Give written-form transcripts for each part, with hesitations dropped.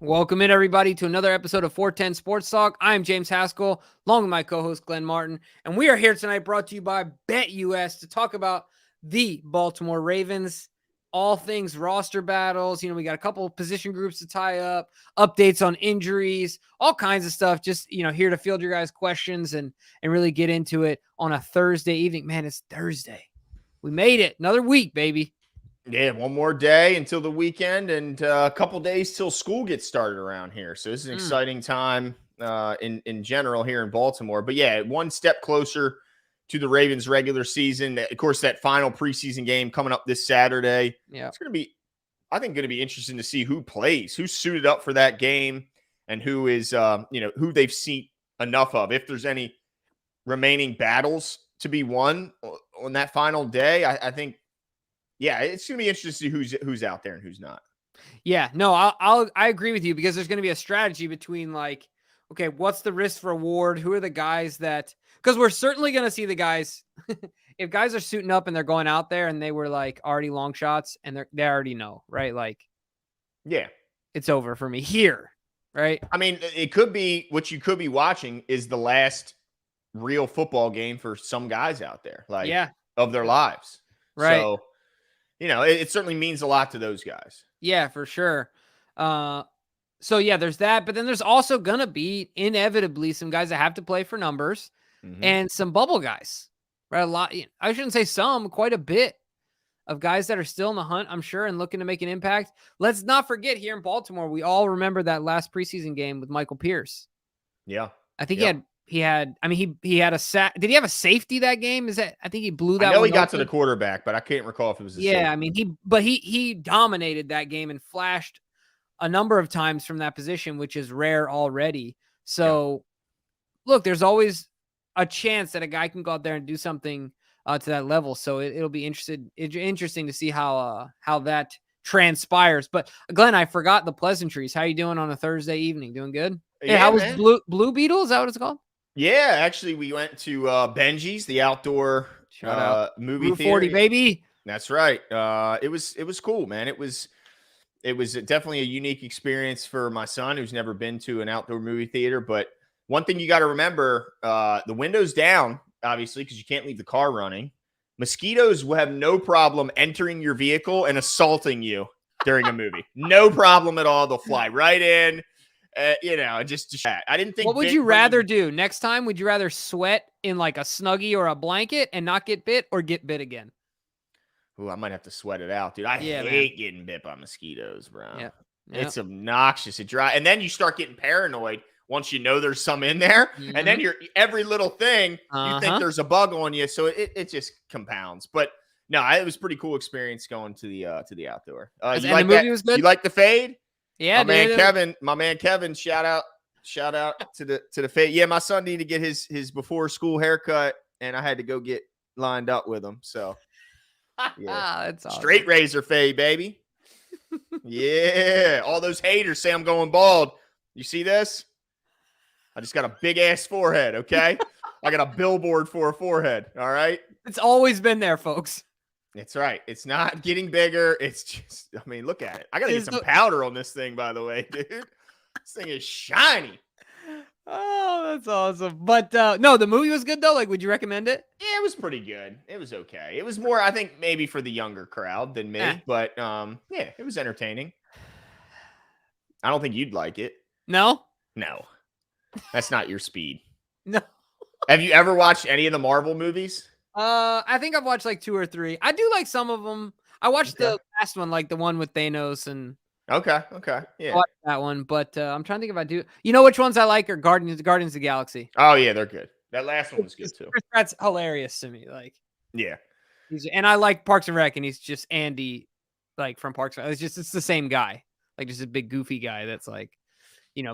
Welcome in, everybody, to another episode of 410 Sports Talk. I'm James Haskell, along with my co-host Glenn Martin, and we are here tonight brought to you by BetUS to talk about the Baltimore Ravens, all things roster battles. We got a couple of position groups to tie up, updates on injuries, all kinds of stuff. Just, here to field your guys' questions and really get into it on a Thursday evening. Man, it's Thursday. We made it. Another week, baby. Yeah, one more day until the weekend and a couple days till school gets started around here. So this is an exciting time in general here in Baltimore. But yeah, one step closer to the Ravens regular season. Of course, that final preseason game coming up this Saturday. Yeah, it's going to be, I think, going to be interesting to see who plays, who's suited up for that game, and who is, who they've seen enough of. If there's any remaining battles to be won on that final day, I think. Yeah, it's going to be interesting to see who's out there and who's not. Yeah, no, I agree with you because there's going to be a strategy between okay, what's the risk for reward? Who are the guys that, because we're certainly going to see the guys, if guys are suiting up and they're going out there and they were already long shots and they already know, right? Yeah, it's over for me here, right? I mean, it could be what you could be watching is the last real football game for some guys out there, of their lives. Right. So, it certainly means a lot to those guys. Yeah, for sure. So yeah, there's that, but then there's also gonna be inevitably some guys that have to play for numbers and some bubble guys, right? A lot. I shouldn't say some, quite a bit of guys that are still in the hunt, I'm sure, and looking to make an impact. Let's not forget here in Baltimore, we all remember that last preseason game with Michael Pierce. Yeah, I think he had a sack. Did he have a safety that game? I think he blew that. I know he got to the quarterback, but I can't recall if it was a safety. I mean, he dominated that game and flashed a number of times from that position, which is rare already. So look, there's always a chance that a guy can go out there and do something to that level. So it'll be interesting to see how that transpires. But Glenn, I forgot the pleasantries. How you doing on a Thursday evening? Doing good? Yeah, how was Blue Beetle? Is that what it's called? Yeah, actually, we went to Benji's, the outdoor movie Route theater. 40, baby. That's right. It was cool, man. It was definitely a unique experience for my son, who's never been to an outdoor movie theater. But one thing you got to remember: the windows down, obviously, because you can't leave the car running. Mosquitoes will have no problem entering your vehicle and assaulting you during a movie. No problem at all. They'll fly right in. Just chat. I didn't think. What would you rather do next time? Would you rather sweat in a Snuggie or a blanket and not get bit, or get bit again? Ooh, I might have to sweat it out, dude. I hate getting bit by mosquitoes, bro. Yeah. It's obnoxious. And then you start getting paranoid once you know there's some in there, and then every little thing you think there's a bug on you, so it just compounds. But no, it was a pretty cool experience going to the outdoor. You like the movie was good? You like the fade? Yeah, my man Kevin, shout out to the fade. Yeah, my son needed to get his before school haircut, and I had to go get lined up with him. So yeah, that's awesome. Straight razor fade, baby. Yeah, all those haters say I'm going bald. You see this? I just got a big ass forehead. Okay, I got a billboard for a forehead. All right, it's always been there, folks. It's right. It's not getting bigger. It's just, I mean, look at it. I got to get some powder on this thing, by the way, dude. This thing is shiny. Oh, that's awesome. But no, the movie was good, though. Would you recommend it? Yeah, it was pretty good. It was okay. It was more, I think, maybe for the younger crowd than me. But, yeah, it was entertaining. I don't think you'd like it. No? No. That's not your speed. No. Have you ever watched any of the Marvel movies? I think I've watched 2 or 3. I do like some of them. I watched the last one, the one with Thanos and. Okay. Yeah. I watched that one, but I'm trying to think if I do. You know which ones I like are Guardians of the Galaxy. Oh yeah, they're good. That last one was good too. That's hilarious to me. Yeah. And I like Parks and Rec, and he's just Andy, from Parks and Rec. It's the same guy, just a big goofy guy that's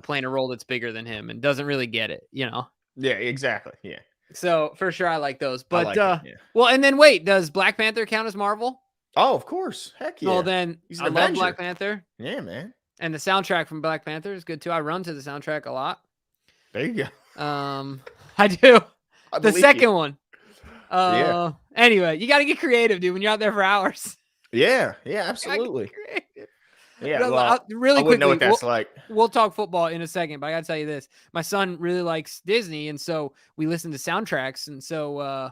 playing a role that's bigger than him and doesn't really get it. Yeah, exactly. Yeah. So for sure, I like those. But well, and then wait, does Black Panther count as Marvel? Oh, of course. Heck yeah. Well, then I love Black Panther. Yeah, man. And the soundtrack from Black Panther is good too. I run to the soundtrack a lot. There you go. I do. The second one. Anyway, you got to get creative, dude, when you're out there for hours. Yeah, absolutely. Yeah, No, well, really I wouldn't know quickly, what that's like. we'll talk football in a second, but I gotta tell you this: my son really likes Disney, and so we listen to soundtracks. And so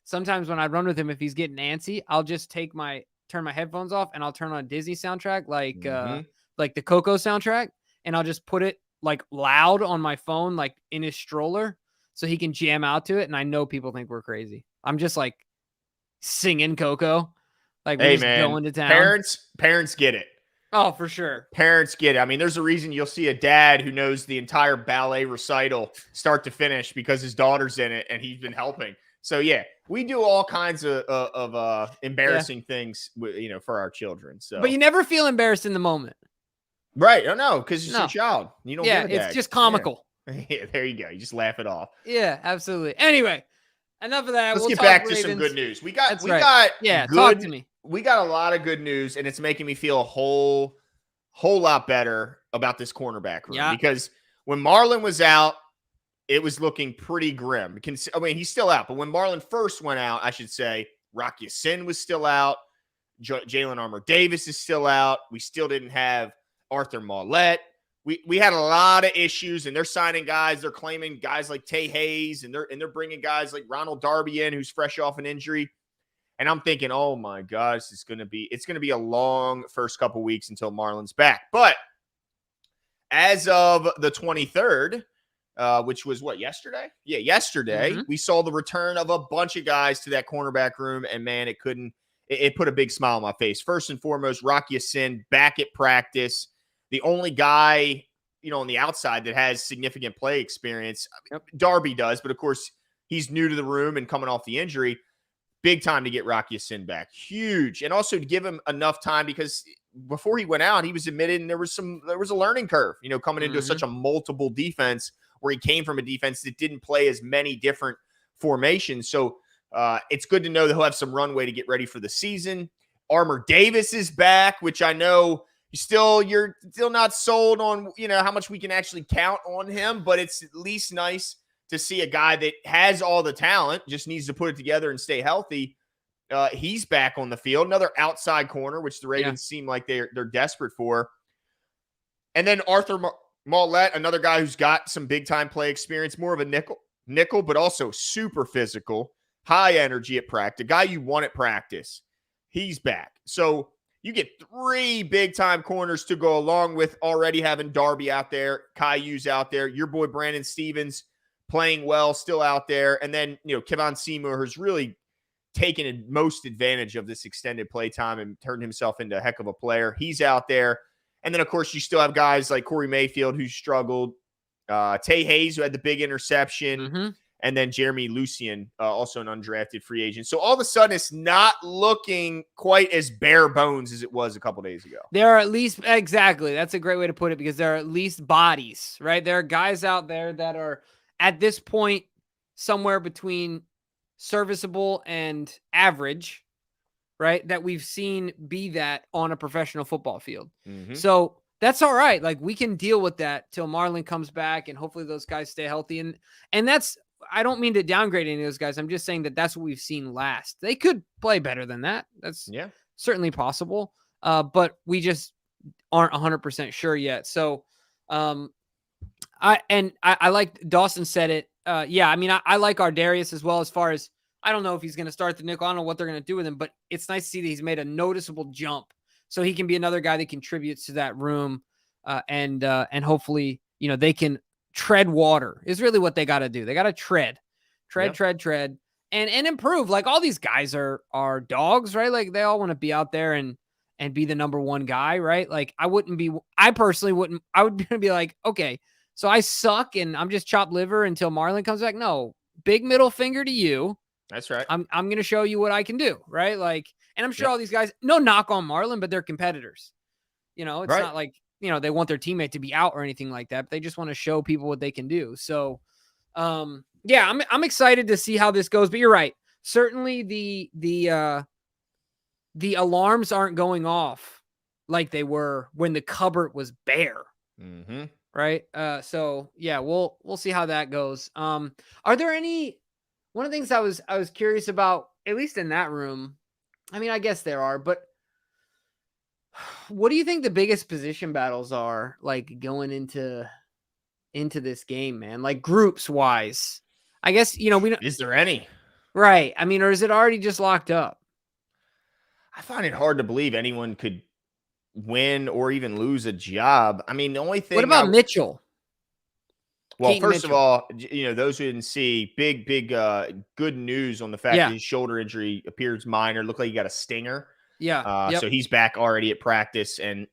sometimes when I run with him, if he's getting antsy, I'll just turn my headphones off, and I'll turn on a Disney soundtrack, like the Coco soundtrack, and I'll just put it like loud on my phone, like in his stroller, so he can jam out to it. And I know people think we're crazy. I'm just like singing Coco, like we're Hey, just man, going to town. parents get it. Oh, for sure. Parents get it. I mean, there's a reason you'll see a dad who knows the entire ballet recital start to finish because his daughter's in it and he's been helping. So yeah, we do all kinds of embarrassing things, for our children. So, But you never feel embarrassed in the moment. right? Oh no, because it's No. your child. You don't Yeah, give a it's dag. just comical. Yeah, there you go. You just laugh it off. Yeah, absolutely. Anyway, enough of that. Let's We'll get talk back to Ravens. some good news. That's right. Yeah, talk to me. We got a lot of good news, and it's making me feel a whole lot better about this cornerback room. Yeah. Because when Marlon was out, it was looking pretty grim. I mean, he's still out, but when Marlon first went out, I should say, Rocky Sin was still out. Jalen Armour-Davis is still out. We still didn't have Arthur Maulette. We had a lot of issues, and they're signing guys. They're claiming guys like Tay Hayes, and they're bringing guys like Ronald Darby in, who's fresh off an injury. And I'm thinking, oh my gosh, it's going to be a long first couple weeks until Marlon's back. But as of the 23rd, which was what, yesterday? Yeah, yesterday, we saw the return of a bunch of guys to that cornerback room, and man, it put a big smile on my face. First and foremost, Rocky Sin back at practice. The only guy, on the outside that has significant play experience. Darby does, but of course, he's new to the room and coming off the injury. Big time to get Rocky Sin back. Huge. And also to give him enough time, because before he went out, he was admitted, and there was a learning curve, coming into such a multiple defense, where he came from a defense that didn't play as many different formations. So it's good to know that he'll have some runway to get ready for the season. Armour-Davis is back, which I know you're still not sold on, how much we can actually count on him, but it's at least nice to see a guy that has all the talent, just needs to put it together and stay healthy. He's back on the field. Another outside corner, which the Ravens seem like they're desperate for. And then Arthur Maulette, another guy who's got some big-time play experience, more of a nickel, but also super physical, high energy at practice, a guy you want at practice. He's back. So you get 3 big-time corners to go along with already having Darby out there, Caillou's out there, your boy Brandon Stevens playing well, still out there. And then, Kevon Seymour, who's really taken most advantage of this extended play time and turned himself into a heck of a player. He's out there. And then, of course, you still have guys like Corey Mayfield, who struggled, Tay Hayes, who had the big interception, and then Jeremy Lucien, also an undrafted free agent. So all of a sudden, it's not looking quite as bare bones as it was a couple days ago. There are at least, exactly, that's a great way to put it, because there are at least bodies, right? There are guys out there that are, at this point, somewhere between serviceable and average, right? That we've seen be that on a professional football field. So that's all right. Like, we can deal with that till Marlon comes back, and hopefully those guys stay healthy. And that's, I don't mean to downgrade any of those guys. I'm just saying that that's what we've seen last. They could play better than that. That's certainly possible. But we just aren't 100% sure yet. So, I like Dawson said it. I mean, I like Ardarius as well, as far as, I don't know if he's going to start the nickel. I don't know what they're going to do with him, but it's nice to see that he's made a noticeable jump, so he can be another guy that contributes to that room. And hopefully, they can tread water is really what they got to do. They got to tread, and improve. Like, all these guys are dogs, right? Like, they all want to be out there and be the number one guy, right? Like, I personally wouldn't, I would be like, okay, so I suck and I'm just chopped liver until Marlon comes back. No, big middle finger to you. That's right. I'm going to show you what I can do, right? Like, and I'm sure all these guys, no knock on Marlon, but they're competitors. It's not like, they want their teammate to be out or anything like that, but they just want to show people what they can do. So, I'm excited to see how this goes, but you're right. Certainly the alarms aren't going off like they were when the cupboard was bare. Right. So yeah, we'll see how that goes. Are there one of the things I was curious about, at least in that room, I mean, I guess there are, but What do you think the biggest position battles are like going into this game, man? Like groups wise. I guess, we don't. Is there any? Right. I mean, or is it already just locked up? I find it hard to believe anyone could win or even lose a job. I mean, the only What thing about Mitchell? well, Keaton first of Mitchell. all, those who didn't see, big good news on the fact that Yeah. his shoulder injury appears minor. Looked like he got a stinger. Yeah. Yep. So he's back already at practice. And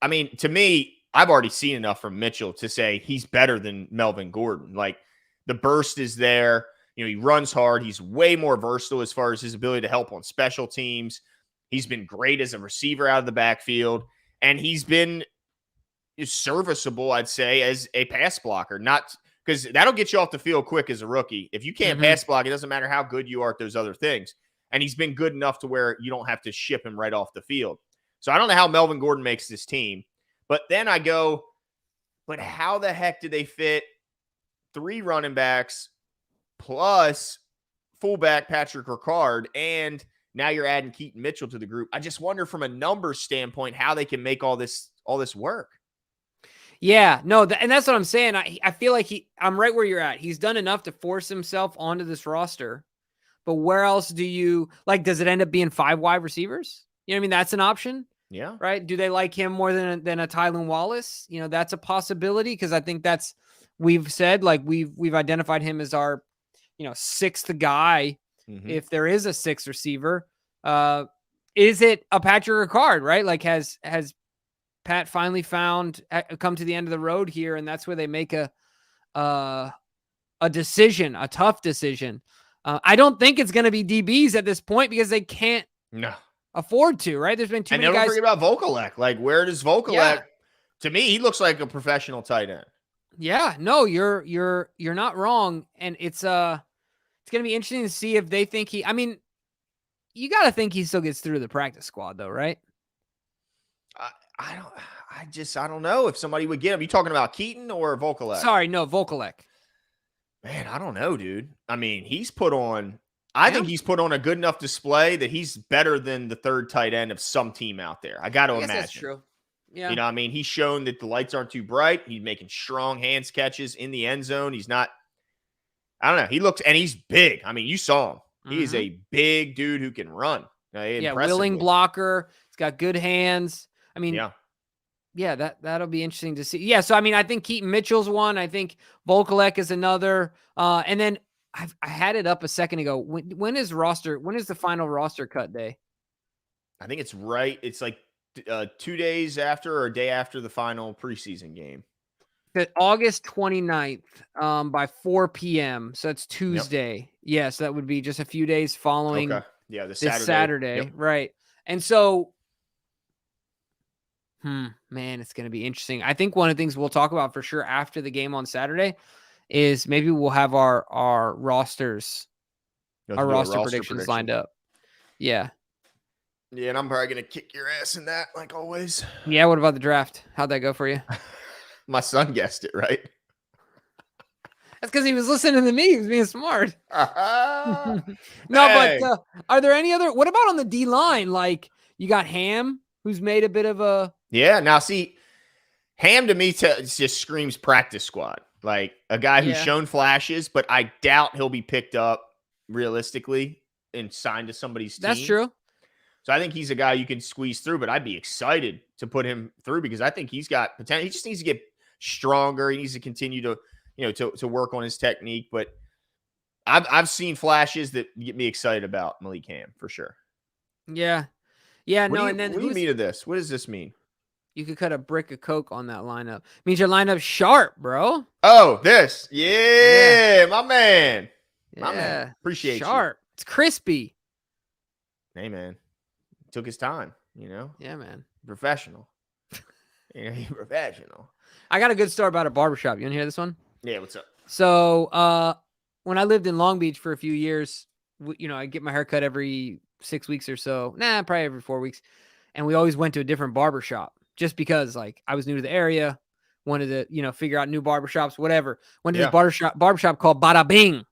I mean, to me, I've already seen enough from Mitchell to say he's better than Melvin Gordon. Like the burst is there. He runs hard. He's way more versatile as far as his ability to help on special teams. He's been great as a receiver out of the backfield. And he's been serviceable, I'd say, as a pass blocker. Not because that'll get you off the field quick as a rookie. If you can't pass block, it doesn't matter how good you are at those other things. And he's been good enough to where you don't have to ship him right off the field. So I don't know how Melvin Gordon makes this team. But then I go, but how the heck did they fit 3 running backs plus fullback Patrick Ricard, and now you're adding Keaton Mitchell to the group? I just wonder from a numbers standpoint how they can make all this work. Yeah, no, and that's what I'm saying. I feel like I'm right where you're at. He's done enough to force himself onto this roster. But where else do you does it end up being 5 wide receivers? You know what I mean? That's an option. Yeah. Right. Do they like him more than a Tylan Wallace? That's a possibility, because I think we've said, like, we've identified him as our, 6th guy. If there is a 6th receiver, is it a Patrick Ricard, right? Like has Pat finally come to the end of the road here, and that's where they make a decision, a tough decision. I don't think it's going to be DBs at this point because they can't afford to, right? There's been too many guys. And don't forget about Vokalek. Like, where does Vokalek? Yeah. To me, he looks like a professional tight end. Yeah, no, you're not wrong, and it's going to be interesting to see if they think I mean, you got to think he still gets through the practice squad, though, right? I don't know if somebody would get him. You talking about Keaton or Vokalek? Sorry, no, Vokalek. Man, I don't know, dude. I mean, I think he's put on a good enough display that he's better than the 3rd tight end of some team out there. I got to imagine. That's true. Yeah. I mean, he's shown that the lights aren't too bright. He's making strong hands catches in the end zone. He's not, I don't know. And he's big. I mean, you saw him. He is a big dude who can run. Willing blocker. He's got good hands. I mean, yeah, that'll be interesting to see. Yeah, so I mean, I think Keaton Mitchell's one. I think Vokalek is another. And then I had it up a second ago. When is the final roster cut day? I think it's right. It's like 2 days after or a day after the final preseason game. August 29th by 4 p.m. So that's Tuesday. Yep. Yes, that would be just a few days following the this Saturday. Yep. Right. And so, man, it's going to be interesting. I think one of the things we'll talk about for sure after the game on Saturday is maybe we'll have our rosters, our roster predictions lined up. Yeah. Yeah, and I'm probably going to kick your ass in that, like always. Yeah, what about the draft? How'd that go for you? My son guessed it, right? That's because he was listening to me. He was being smart. But are there any other? What about on the D line? Like, you got Ham, who's made a bit of a. Yeah, now see, Ham to me just screams practice squad. Like a guy who's shown flashes, but I doubt he'll be picked up realistically and signed to somebody's team. That's true. So I think he's a guy you can squeeze through, but I'd be excited to put him through because I think he's got potential. He just needs to get stronger. He needs to continue to, to work on his technique. But I've seen flashes that get me excited about Malik Ham for sure. Yeah. Yeah. What and then what do you mean of this? What does this mean? You could cut a brick of Coke on that lineup. Means your lineup's sharp, bro. Oh, this. Yeah. My man. My Yeah. man. Appreciate sharp. It's crispy. Hey, man. Took his time, Yeah, man. Professional. Professional. I got a good story about a barbershop. You want to hear this one? Yeah, what's up? So, when I lived in Long Beach for a few years, I get my hair cut every 6 weeks or so. Probably every 4 weeks. And we always went to a different barbershop just because, like, I was new to the area, wanted to, figure out new barbershops, whatever. Went to this barbershop called Bada Bing.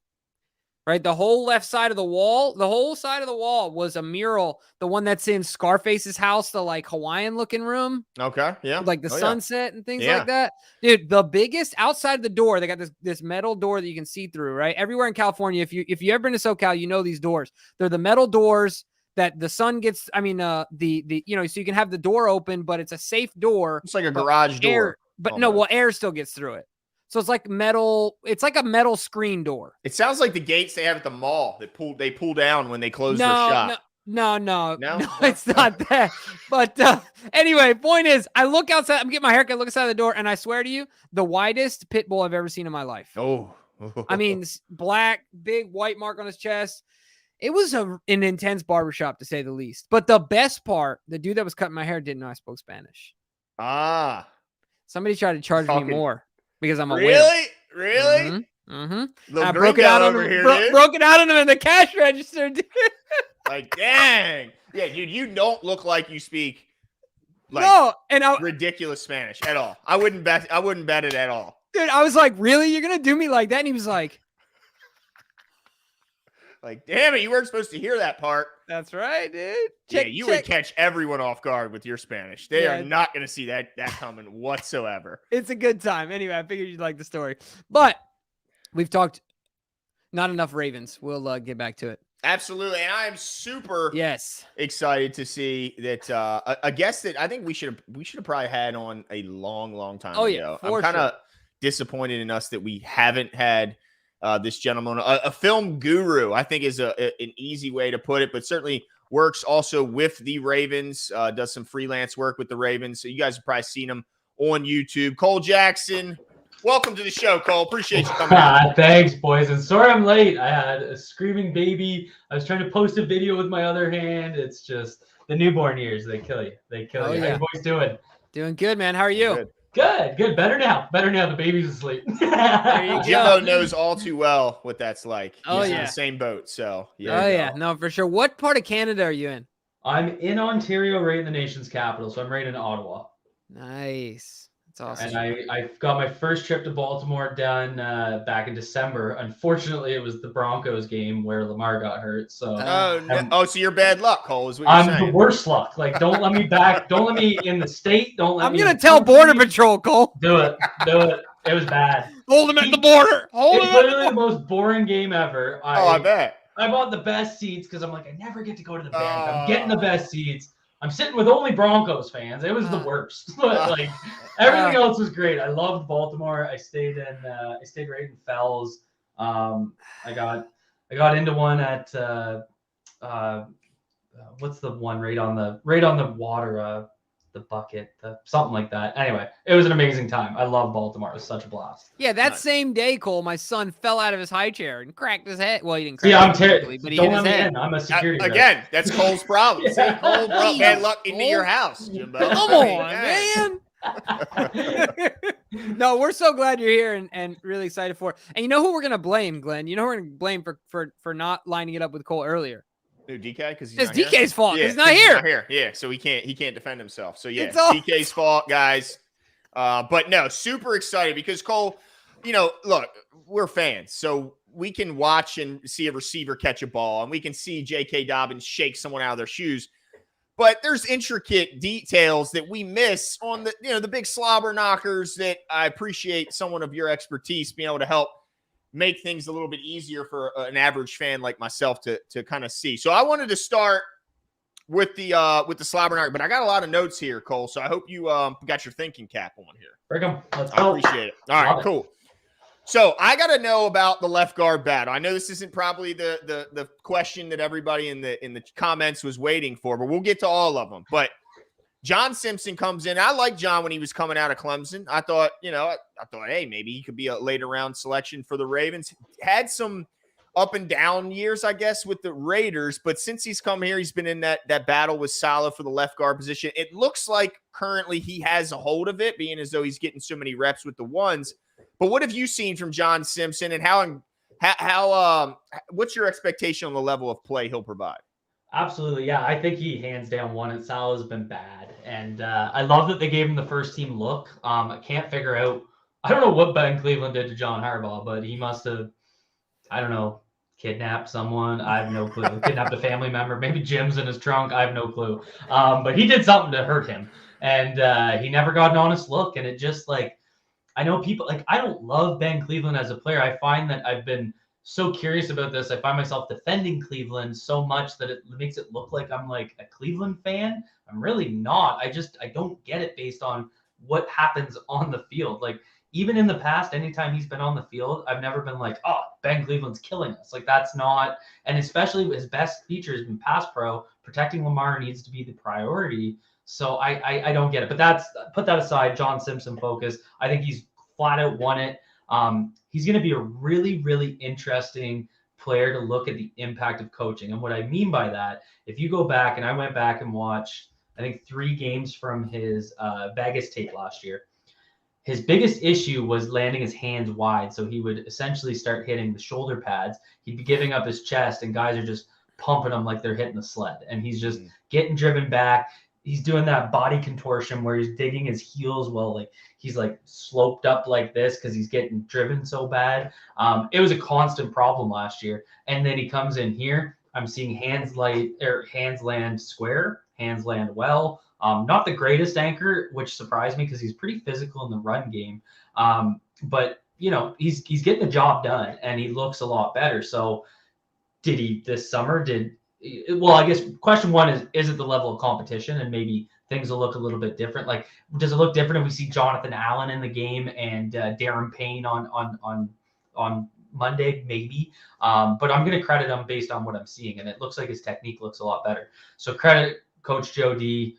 right? The whole left side of the wall, was a mural. The one that's in Scarface's house, the like Hawaiian looking room. Okay. Yeah. Like the sunset and things Yeah. like that. Dude, the biggest outside the door, they got this metal door that you can see through, right? Everywhere in California, if you ever been to SoCal, you know these doors. They're the metal doors that the sun gets, so you can have the door open, but it's a safe door. It's like a garage door. Air still gets through it. So it's like metal, it's like a metal screen door. It sounds like the gates they have at the mall that they pull down when they close their shop. No, it's not that. But anyway, point is, I look outside, I'm getting my haircut, look outside the door, and I swear to you, the widest pit bull I've ever seen in my life. Oh. I mean, black, big white mark on his chest. It was an intense barbershop, to say the least. But the best part, the dude that was cutting my hair didn't know I spoke Spanish. Ah. Somebody tried to charge me more because I'm a Really? Mm-hmm. I broke it out on him. Broke it out on him in the cash register, dude. Like, dang. Yeah, dude, you don't look like you speak ridiculous Spanish at all. I wouldn't bet it at all. Dude, I was like, really? You're going to do me like that? And he was like, damn it, you weren't supposed to hear that part. That's right, dude. You would catch everyone off guard with your Spanish. They are not going to see that coming whatsoever. It's a good time. Anyway, I figured you'd like the story. But we've talked not enough Ravens. We'll get back to it. Absolutely. And I am super excited to see that a guest that I think we should have probably had on a long time ago. Yeah, I'm kind of disappointed in us that we haven't had this gentleman, a film guru, I think is an easy way to put it, but certainly works also with the Ravens, does some freelance work with the Ravens. So you guys have probably seen him on YouTube. Cole Jackson, welcome to the show, Cole. Appreciate you coming out. Thanks, boys. And sorry I'm late. I had a screaming baby. I was trying to post a video with my other hand. It's just the newborn years. They kill you. How you boys doing? Doing good, man. How are you? Good. Better now. The baby's asleep. Jimbo knows all too well what that's like. He's in the same boat. So no, for sure. What part of Canada are you in? I'm in Ontario, right in the nation's capital. So I'm right in Ottawa. Nice. That's awesome. And I got my first trip to Baltimore done back in December. Unfortunately, it was the Broncos game where Lamar got hurt. So so you're bad luck, Cole, is what you're I'm saying. the worst luck. Like, don't let me back. Don't let me in the state. I'm gonna tell Border Patrol, Cole. Do it. It was bad. Hold him at the border. It's literally the most boring game ever. I bet. I bought the best seats because I'm like, I never get to go to the bench. I'm getting the best seats. I'm sitting with only Broncos fans. It was the worst. But like everything else was great. I loved Baltimore. I stayed right in Fells. I got into one at what's the one right on the water, the bucket, something like that. Anyway, it was an amazing time. I love Baltimore. It was such a blast. Yeah, that same day, Cole, my son fell out of his high chair and cracked his head. Well, he didn't crack his head. I'm terrible, but he hit his head. I'm a security again, that's Cole's problem. See, Cole brought bad luck into your house, Jimbo. Come on, man. No, we're so glad you're here and really excited for it. And you know who we're going to blame, Glenn? You know who we're going to blame for not lining it up with Cole earlier? Who, DK? Because it's DK's fault. He's not here. Yeah, so he can't defend himself. So yeah, DK's fault, guys. But no, super excited because Cole, look, we're fans, so we can watch and see a receiver catch a ball, and we can see J.K. Dobbins shake someone out of their shoes. But there's intricate details that we miss on the big slobber knockers that I appreciate someone of your expertise being able to help make things a little bit easier for an average fan like myself to kind of see. So I wanted to start with the slobber knocker, but I got a lot of notes here, Cole. So I hope you got your thinking cap on here. Bring 'em. Let's go. I appreciate it. All right, cool. So I got to know about the left guard battle. I know this isn't probably the question that everybody in the comments was waiting for, but we'll get to all of them. But John Simpson comes in. I like John when he was coming out of Clemson. I thought, hey, maybe he could be a later round selection for the Ravens. Had some up and down years, I guess, with the Raiders. But since he's come here, he's been in that battle with Saleh for the left guard position. It looks like currently he has a hold of it, being as though he's getting so many reps with the ones. But what have you seen from John Simpson, and how what's your expectation on the level of play he'll provide? Absolutely. Yeah. I think he hands down won it. Saleh's been bad. And I love that they gave him the first team look. I can't figure out, I don't know what Ben Cleveland did to John Harbaugh, but he must have, I don't know, kidnapped someone. I have no clue. Kidnapped a family member. Maybe Jim's in his trunk. I have no clue. But he did something to hurt him. And he never got an honest look. And it just like, I know people like, I don't love Ben Cleveland as a player. I find that I've been so curious about this. I find myself defending Cleveland so much that it makes it look like I'm like a Cleveland fan. I'm really not. I don't get it based on what happens on the field. Like, even in the past, anytime he's been on the field, I've never been like, oh, Ben Cleveland's killing us. Like, that's not, and especially his best feature has been pass pro. Protecting Lamar needs to be the priority. So I don't get it. But put that aside, John Simpson focus. I think he's flat out won it. He's going to be a really, really interesting player to look at the impact of coaching. And what I mean by that, if you go back, and I went back and watched, I think 3 games from his Vegas tape last year, his biggest issue was landing his hands wide. So he would essentially start hitting the shoulder pads. He'd be giving up his chest, and guys are just pumping him like they're hitting the sled. And he's just getting driven back. He's doing that body contortion where he's digging his heels while like he's like sloped up like this because he's getting driven so bad. It was a constant problem last year. And then he comes in here. I'm seeing hands land square, hands land well. Not the greatest anchor, which surprised me because he's pretty physical in the run game. But you know, he's getting the job done, and he looks a lot better. So did he this summer? Well, I guess question one is it the level of competition, and maybe things will look a little bit different? Like, does it look different if we see Jonathan Allen in the game and Darren Payne on Monday? Maybe. But I'm going to credit him based on what I'm seeing, and it looks like his technique looks a lot better. So credit Coach Joe D.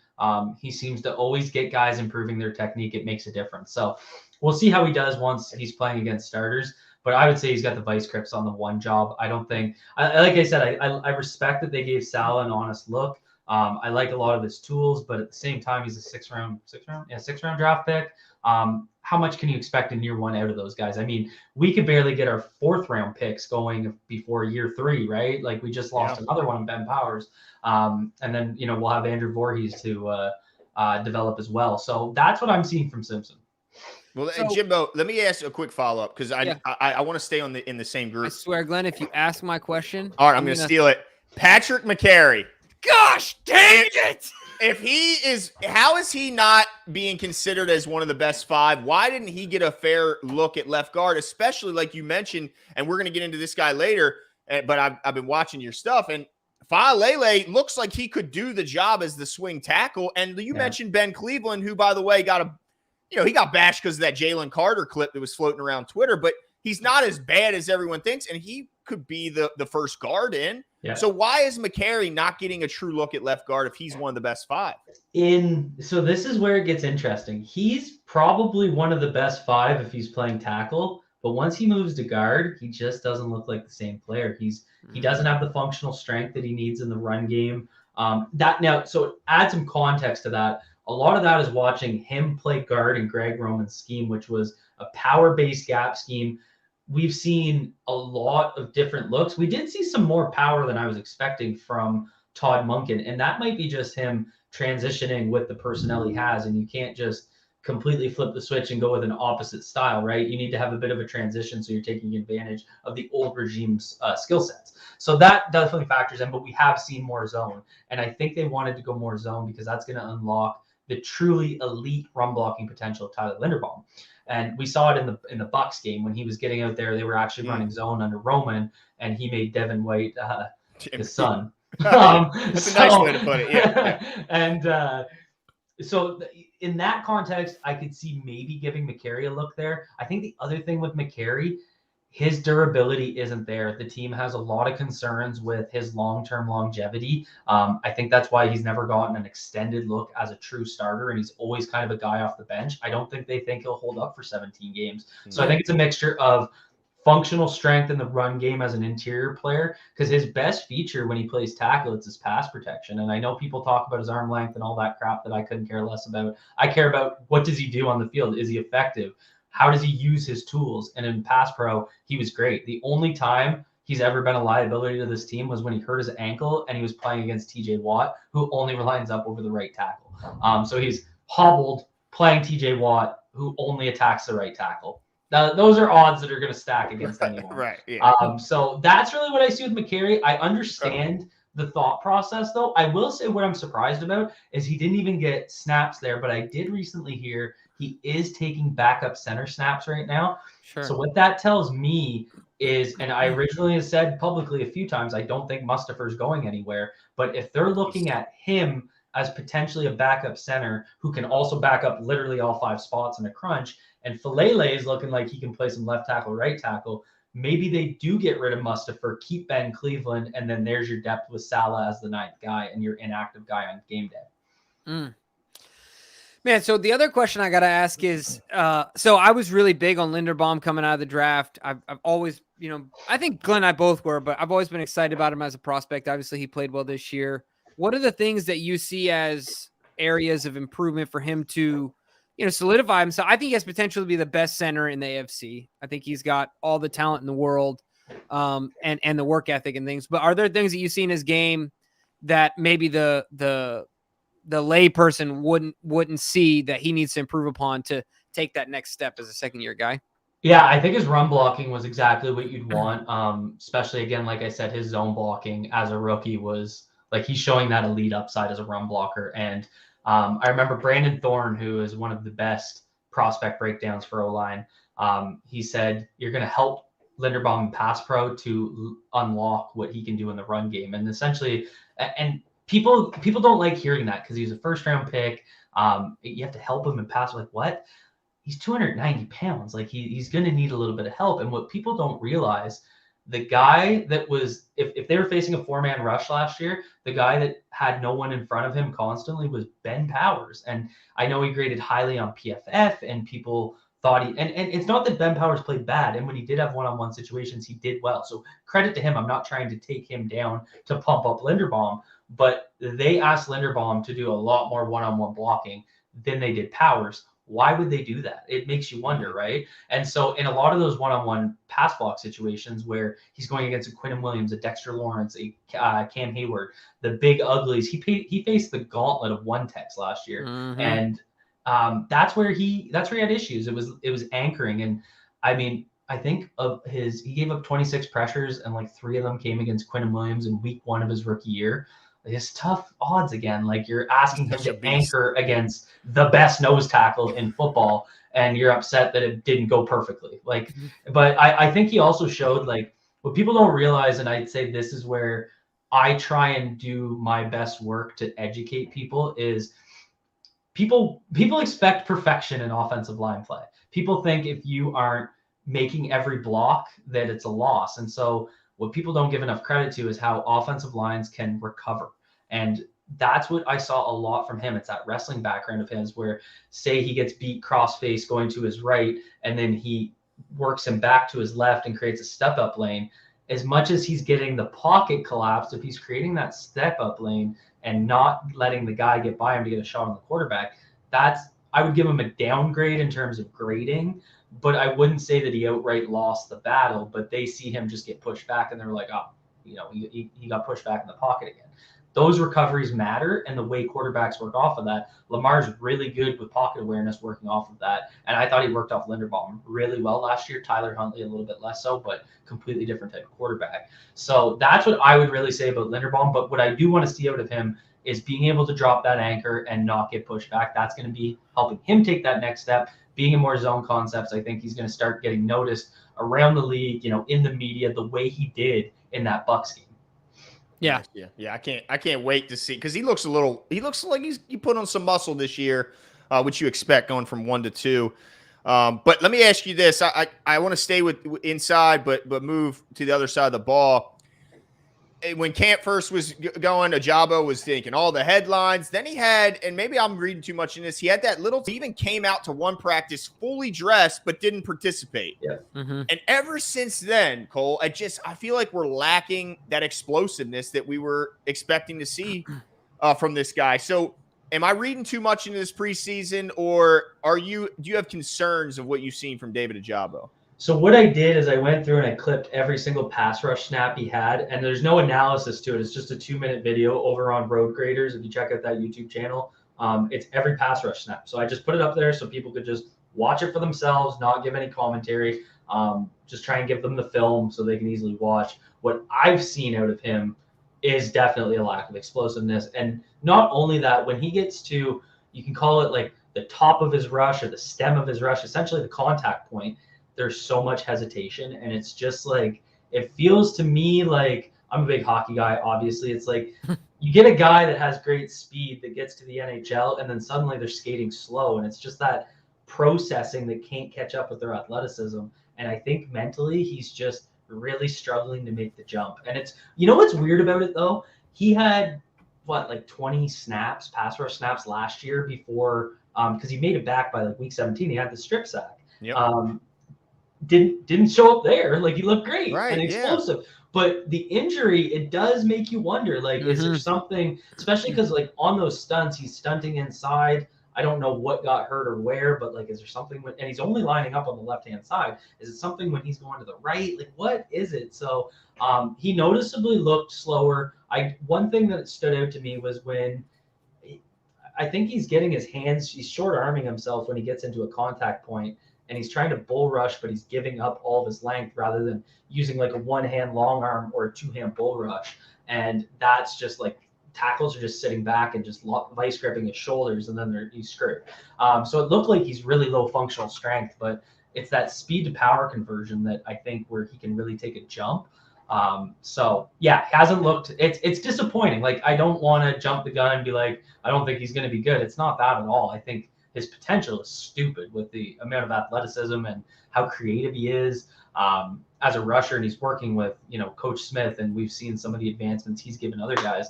He seems to always get guys improving their technique. It makes a difference. So we'll see how he does once he's playing against starters. But I would say he's got the vice grips on the one job. I don't think, like I said, I respect that they gave Sal an honest look. I like a lot of his tools, but at the same time, he's a sixth round draft pick. How much can you expect in year one out of those guys? I mean, we could barely get our 4th round picks going before year 3, right? Like, we just lost another one, Ben Powers. And then, you know, we'll have Andrew Voorhees to develop as well. So that's what I'm seeing from Simpson. Well, so, Jimbo, let me ask a quick follow-up because I want to stay in the same group. I swear, Glenn, if you ask my question. All right, I'm going to steal it. Patrick McCary. Gosh, dang it! If he is, how is he not being considered as one of the best 5? Why didn't he get a fair look at left guard, especially like you mentioned, and we're going to get into this guy later, but I've been watching your stuff, and Faalele looks like he could do the job as the swing tackle. And you mentioned Ben Cleveland, who, by the way, he got bashed because of that Jalen Carter clip that was floating around Twitter, but he's not as bad as everyone thinks, and he could be the first guard in. Yeah. So why is McCary not getting a true look at left guard if he's one of the best 5? So this is where it gets interesting. He's probably one of the best 5 if he's playing tackle, but once he moves to guard, he just doesn't look like the same player. He doesn't have the functional strength that he needs in the run game. So add some context to that. A lot of that is watching him play guard in Greg Roman's scheme, which was a power-based gap scheme. We've seen a lot of different looks. We did see some more power than I was expecting from Todd Monken, and that might be just him transitioning with the personnel he has, and you can't just completely flip the switch and go with an opposite style, right? You need to have a bit of a transition so you're taking advantage of the old regime's skill sets. So that definitely factors in, but we have seen more zone, and I think they wanted to go more zone because that's going to unlock the truly elite run blocking potential of Tyler Linderbaum. And we saw it in the Bucs game when he was getting out there. They were actually running zone under Roman, and he made Devin White his son. That's a nice way to put it. Yeah. And so in that context, I could see maybe giving McCary a look there. I think the other thing with McCary, his durability isn't there. The team has a lot of concerns with his long-term longevity. I think that's why he's never gotten an extended look as a true starter, and he's always kind of a guy off the bench. I don't think they think he'll hold up for 17 games. So I think it's a mixture of functional strength in the run game as an interior player, because his best feature when he plays tackle, it's his pass protection. And I know people talk about his arm length and all that crap that I couldn't care less about. I care about what does he do on the field? Is he effective? How does he use his tools? And in pass pro, he was great. The only time he's ever been a liability to this team was when he hurt his ankle and he was playing against TJ Watt, who only lines up over the right tackle. So he's hobbled playing TJ Watt, who only attacks the right tackle. Those are odds that are going to stack against anyone. Right. Yeah. So that's really what I see with McCary. I understand the thought process, though. I will say what I'm surprised about is he didn't even get snaps there, but I did recently hear he is taking backup center snaps right now. Sure. So what that tells me is, and I originally said publicly a few times, I don't think Mustafa's going anywhere. But if they're looking at him as potentially a backup center who can also back up literally all 5 spots in a crunch, and Falele is looking like he can play some left tackle, right tackle, maybe they do get rid of Mustafa, keep Ben Cleveland, and then there's your depth with Salah as the 9th guy and your inactive guy on game day. Man, so the other question I got to ask is, so I was really big on Linderbaum coming out of the draft. I've always, I think Glenn and I both were, but I've always been excited about him as a prospect. Obviously, he played well this year. What are the things that you see as areas of improvement for him to, solidify himself? I think he has potential to be the best center in the AFC. I think he's got all the talent in the world, and the work ethic and things. But are there things that you see in his game that maybe the lay person wouldn't see that he needs to improve upon to take that next step as a second-year guy? Yeah, I think his run blocking was exactly what you'd want. Especially again, like I said, his zone blocking as a rookie was like he's showing that elite upside as a run blocker. And I remember Brandon Thorne, who is one of the best prospect breakdowns for O-line. He said, you're going to help Linderbaum pass pro to unlock what he can do in the run game. And essentially, and people don't like hearing that because he's a first-round pick. You have to help him and pass. Like, what? He's 290 pounds. Like, he's going to need a little bit of help. And what people don't realize, the guy that was, if they were facing a 4-man rush last year, the guy that had no one in front of him constantly was Ben Powers. And I know he graded highly on PFF, and people thought and it's not that Ben Powers played bad. And when he did have one-on-one situations, he did well. So credit to him. I'm not trying to take him down to pump up Linderbaum, but they asked Linderbaum to do a lot more one-on-one blocking than they did Powers. Why would they do that? It makes you wonder, right? And so in a lot of those one-on-one pass block situations where he's going against a Quinnen Williams, a Dexter Lawrence, a Cam Hayward, the big uglies, he faced the gauntlet of one-techs last year. Mm-hmm. And that's where he had issues. It was anchoring. And I mean, I think he gave up 26 pressures, and like 3 of them came against Quinnen Williams in week 1 of his rookie year. It's tough odds again. Like, you're asking him to anchor against the best nose tackle in football, and you're upset that it didn't go perfectly. Like, but I think he also showed, like, what people don't realize, and I'd say this is where I try and do my best work to educate people, is people expect perfection in offensive line play. People think if you aren't making every block that it's a loss. And so what people don't give enough credit to is how offensive lines can recover. And that's what I saw a lot from him. It's that wrestling background of his where, say he gets beat cross-face going to his right, and then he works him back to his left and creates a step-up lane. As much as he's getting the pocket collapsed, if he's creating that step-up lane and not letting the guy get by him to get a shot on the quarterback, I would give him a downgrade in terms of grading, but I wouldn't say that he outright lost the battle. But they see him just get pushed back, and they're like, oh, he got pushed back in the pocket again. Those recoveries matter, and the way quarterbacks work off of that. Lamar's really good with pocket awareness working off of that, and I thought he worked off Linderbaum really well last year. Tyler Huntley a little bit less so, but completely different type of quarterback. So that's what I would really say about Linderbaum. But what I do want to see out of him is being able to drop that anchor and not get pushed back. That's going to be helping him take that next step. Being in more zone concepts, I think he's going to start getting noticed around the league, in the media, the way he did in that Bucs game. Yeah. I can't wait to see, because he looks like he put on some muscle this year, which you expect going from 1 to 2. But let me ask you this: I want to stay with inside, but move to the other side of the ball. When camp first was going, Ojabo was thinking all the headlines. Then he had, and maybe I'm reading too much in this, he had that little, he even came out to one practice fully dressed, but didn't participate. Yeah. Mm-hmm. And ever since then, Cole, I feel like we're lacking that explosiveness that we were expecting to see from this guy. So am I reading too much into this preseason, or do you have concerns of what you've seen from David Ojabo? So what I did is I went through and I clipped every single pass rush snap he had, and there's no analysis to it. It's just a 2-minute video over on Road Graders. If you check out that YouTube channel, it's every pass rush snap. So I just put it up there so people could just watch it for themselves, not give any commentary. Just try and give them the film so they can easily watch. What I've seen out of him is definitely a lack of explosiveness. And not only that, when he gets to, you can call it like the top of his rush or the stem of his rush, essentially the contact point, there's so much hesitation. And it's just like, it feels to me like, I'm a big hockey guy, obviously. It's like you get a guy that has great speed that gets to the NHL and then suddenly they're skating slow. And it's just that processing that can't catch up with their athleticism. And I think mentally he's just really struggling to make the jump. And it's, you know what's weird about it though? He had like 20 snaps, pass rush snaps last year before, because he made it back by like week 17. He had the strip sack. Yep. Didn't show up there. Like he looked great and Yeah. explosive. But the injury, it does make you wonder, like, is there something, especially because like on those stunts, he's stunting inside. I don't know what got hurt or where, but like, is there something and he's only lining up on the left-hand side. Is it something when he's going to the right? Like, what is it? So he noticeably looked slower. One thing that stood out to me was when I think he's getting his hands, he's short arming himself when he gets into a contact point and he's trying to bull rush, but he's giving up all of his length rather than using like a one-hand long arm or a two-hand bull rush. And that's just like, tackles are just sitting back and just vice gripping his shoulders, and then he's screwed. So it looked like he's really low functional strength, but it's that speed to power conversion that I think where he can really take a jump. So yeah, hasn't looked. It's disappointing. Like I don't want to jump the gun and be like, I don't think he's going to be good. It's not that at all. I think his potential is stupid with the amount of athleticism and how creative he is. As a rusher, and he's working with, Coach Smith, and we've seen some of the advancements he's given other guys.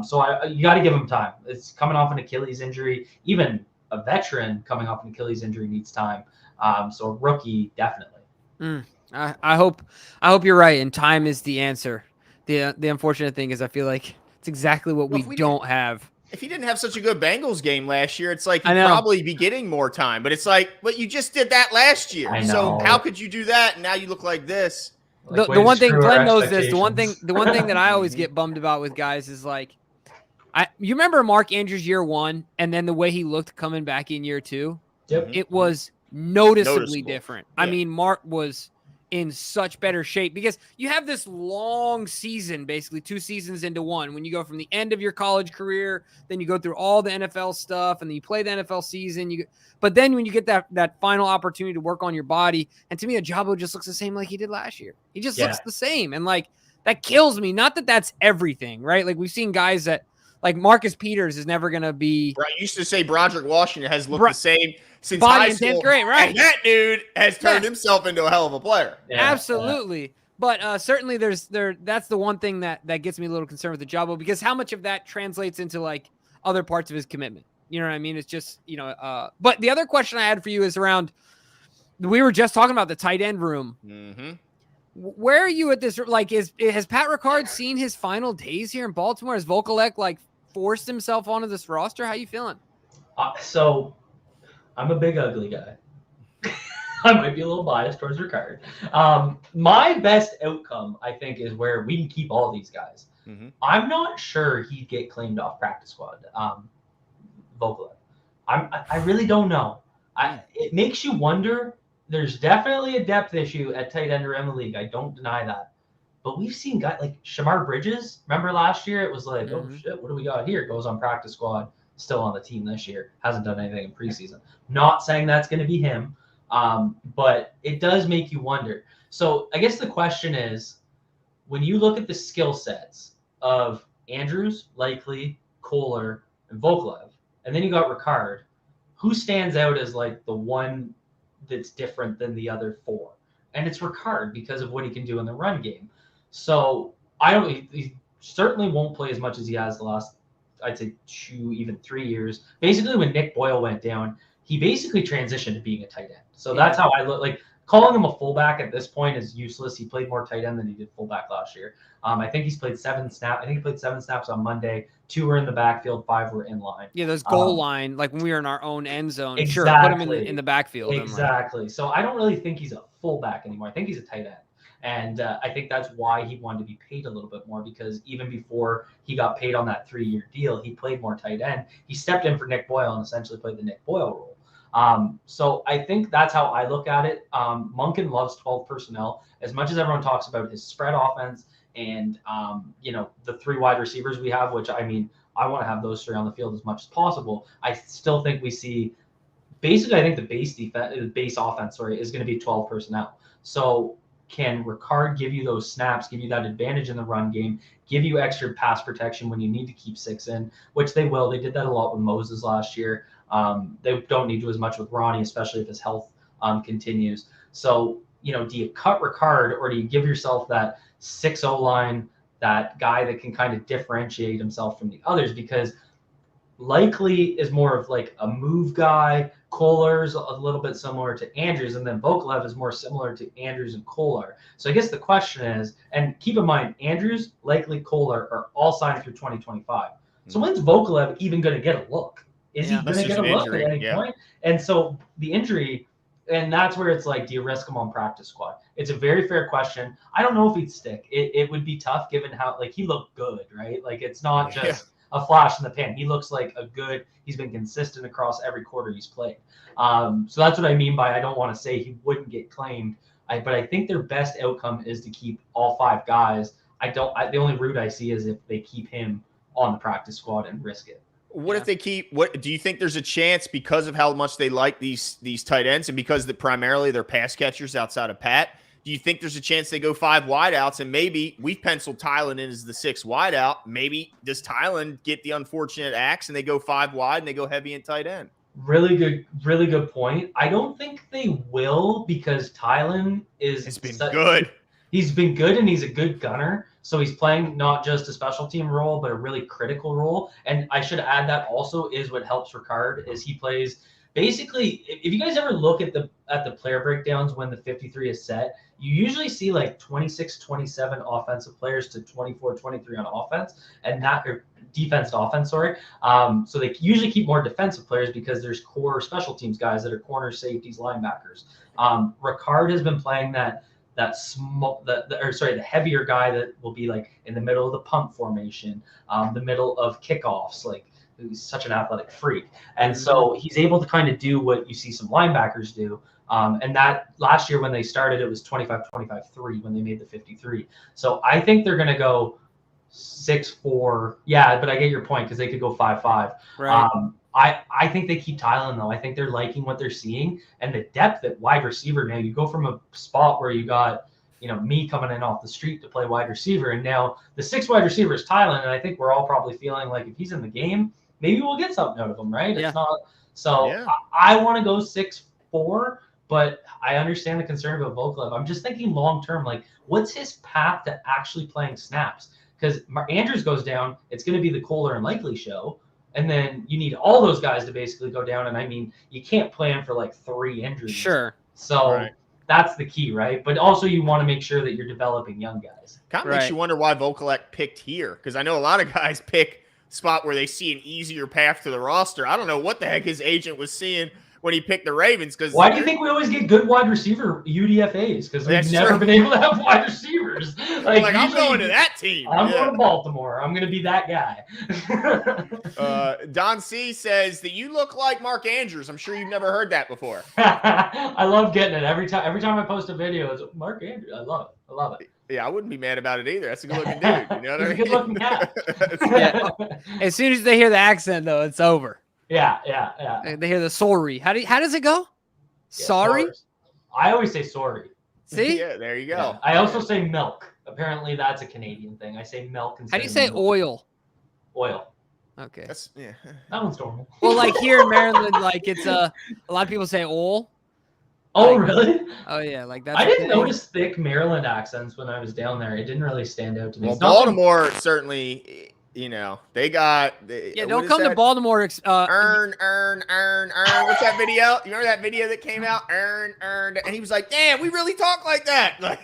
So you got to give him time. It's coming off an Achilles injury. Even a veteran coming off an Achilles injury needs time. So a rookie, definitely. I hope you're right, and time is the answer. The unfortunate thing is I feel like it's exactly what we don't have. If he didn't have such a good Bengals game last year, it's like he'd probably be getting more time. But it's like, but you just did that last year. So how could you do that? And now you look like this. Like the one thing Glenn knows this. The one thing that I always get bummed about with guys is like, you remember Mark Andrews year 1, and then the way he looked coming back in year 2. Yep. It was noticeably different. Yeah. I mean, Mark was in such better shape because you have this long season, basically 2 seasons into one, when you go from the end of your college career, then you go through all the NFL stuff, and then you play the NFL season. But then when you get that final opportunity to work on your body, and to me, Ojabo just looks the same like he did last year. He just looks the same. And like, that kills me. Not that that's everything, right? Like we've seen guys that, like Marcus Peters is never going to be. Right. You used to say Broderick Washington has looked the same since body high school. 10th grade, right? And that dude has turned himself into a hell of a player. Yeah, absolutely. Yeah. But certainly that's the one thing that gets me a little concerned with Ojabo, because how much of that translates into like other parts of his commitment? You know what I mean? It's just, but the other question I had for you is around, we were just talking about the tight end room. Mm-hmm. Where are you at this? Like, has Pat Ricard seen his final days here in Baltimore? Has Vokalek like forced himself onto this roster? How you feeling? So I'm a big ugly guy. I might be a little biased towards Ricard. My best outcome, I think, is where we can keep all these guys. Mm-hmm. I'm not sure he'd get claimed off practice squad. Vokalek. I really don't know. It makes you wonder. There's definitely a depth issue at tight end around the league. I don't deny that. But we've seen guys like Shamar Bridges. Remember last year? It was like, oh, shit, what do we got here? Goes on practice squad, still on the team this year. Hasn't done anything in preseason. Not saying that's going to be him, but it does make you wonder. So I guess the question is, when you look at the skill sets of Andrews, Likely, Kohler, and Voklev, and then you got Ricard, who stands out as like the one that's different than the other 4? And it's Ricard because of what he can do in the run game. So he certainly won't play as much as he has the last, I'd say 2, even 3 years. Basically, when Nick Boyle went down, he basically transitioned to being a tight end. So that's how I look. Like, calling him a fullback at this point is useless. He played more tight end than he did fullback last year. I think he's played 7 snaps. I think he played 7 snaps on Monday. 2 were in the backfield, 5 were in line. Yeah, those goal line, like when we were in our own end zone. Exactly. Sure, put him in the backfield. Exactly. So I don't really think he's a fullback anymore. I think he's a tight end. And I think that's why he wanted to be paid a little bit more, because even before he got paid on that 3-year deal, he played more tight end. He stepped in for Nick Boyle and essentially played the Nick Boyle role. So I think that's how I look at it. Monken loves 12 personnel. As much as everyone talks about his spread offense and, the 3 wide receivers we have, which I mean, I want to have those 3 on the field as much as possible. I still think we see basically, I think the base offense, is going to be 12 personnel. So can Ricard give you those snaps, give you that advantage in the run game, give you extra pass protection when you need to keep 6 in, which they will. They did that a lot with Moses last year. They don't need to as much with Ronnie, especially if his health continues. So, do you cut Ricard or do you give yourself that 6-0 line, that guy that can kind of differentiate himself from the others? Because Likely is more of like a move guy. Kohler's a little bit similar to Andrews, and then Vokalev is more similar to Andrews and Kohler. So I guess the question is, and keep in mind, Andrews, Likely, Kohler are all signed through 2025. So when's Vokalev even going to get a look? Is he going to get a look at any point? And so the injury, and that's where it's like, do you risk him on practice squad? It's a very fair question. I don't know if he'd stick. It would be tough given how, like, he looked good, right? Like, it's not just a flash in the pan. He looks like he's been consistent across every quarter he's played. So that's what I mean by I don't want to say he wouldn't get claimed. But I think their best outcome is to keep all 5 guys. The only route I see is if they keep him on the practice squad and risk it. What if they keep? What do you think? There's a chance because of how much they like these tight ends, and because primarily they're pass catchers outside of Pat. Do you think there's a chance they go 5 wideouts, and maybe we've penciled Tylen in as the 6th wideout? Maybe does Tylen get the unfortunate axe and they go 5 wide and they go heavy in tight end? Really good point. I don't think they will because Tylen has been good. He's been good and he's a good gunner. So he's playing not just a special team role, but a really critical role. And I should add that also is what helps Ricard is he plays basically. If you guys ever look at the player breakdowns when the 53 is set, you usually see like 26, 27 offensive players to 24, 23 on offense, and not or defense to offense. Sorry. So they usually keep more defensive players because there's core special teams guys that are corner safeties, linebackers. Ricard has been playing the heavier guy that will be like in the middle of the punt formation, the middle of kickoffs. Like he's such an athletic freak, and so he's able to kind of do what you see some linebackers do. And that last year when they started, it was 25-25-3 when they made the 53. So I think they're going to go 6-4. Yeah, but I get your point because they could go 5-5. Right. I think they keep Tylen though. I think they're liking what they're seeing and the depth at wide receiver. Now you go from a spot where you got me coming in off the street to play wide receiver, and now the 6th wide receiver is Tylen, and I think we're all probably feeling like if he's in the game, maybe we'll get something out of him, right? Yeah. It's not so. Yeah. I want to go 6-4. But I understand the concern about Vokalev. I'm just thinking long term, like what's his path to actually playing snaps? Because Andrews goes down, it's going to be the Kohler and Likely show. And then you need all those guys to basically go down. And I mean, you can't plan for like 3 injuries. Sure. So that's the key, right? But also you want to make sure that you're developing young guys. Kind of makes you wonder why Vokalev picked here. Because I know a lot of guys pick spot where they see an easier path to the roster. I don't know what the heck his agent was seeing when he picked the Ravens. Because why do you think we always get good wide receiver UDFAs? Because we've never been able to have wide receivers. Like I'm going to that team. I'm going to Baltimore. I'm going to be that guy. Don C says that you look like Mark Andrews. I'm sure you've never heard that before. I love getting it every time. Every time I post a video, it's Mark Andrews. I love it. Yeah, I wouldn't be mad about it either. That's a good-looking dude. You know what I mean? Good looking guy. As soon as they hear the accent, though, it's over. Yeah. They hear the sorry. How does it go? Sorry? I always say sorry. See? Yeah, there you go. Yeah. I also say milk. Apparently, that's a Canadian thing. I say milk instead. How do you say oil? Oil. Okay. That one's normal. Well, like here in Maryland, like it's a lot of people say oil. Oh, like, really? Oh, yeah. Like that's. I didn't notice thick Maryland accents when I was down there. It didn't really stand out to me. Well, Baltimore certainly. They got. Don't come to Baltimore. Earn. What's that video? You remember that video that came out? Earn. And he was like, "Damn, we really talk like that." Like,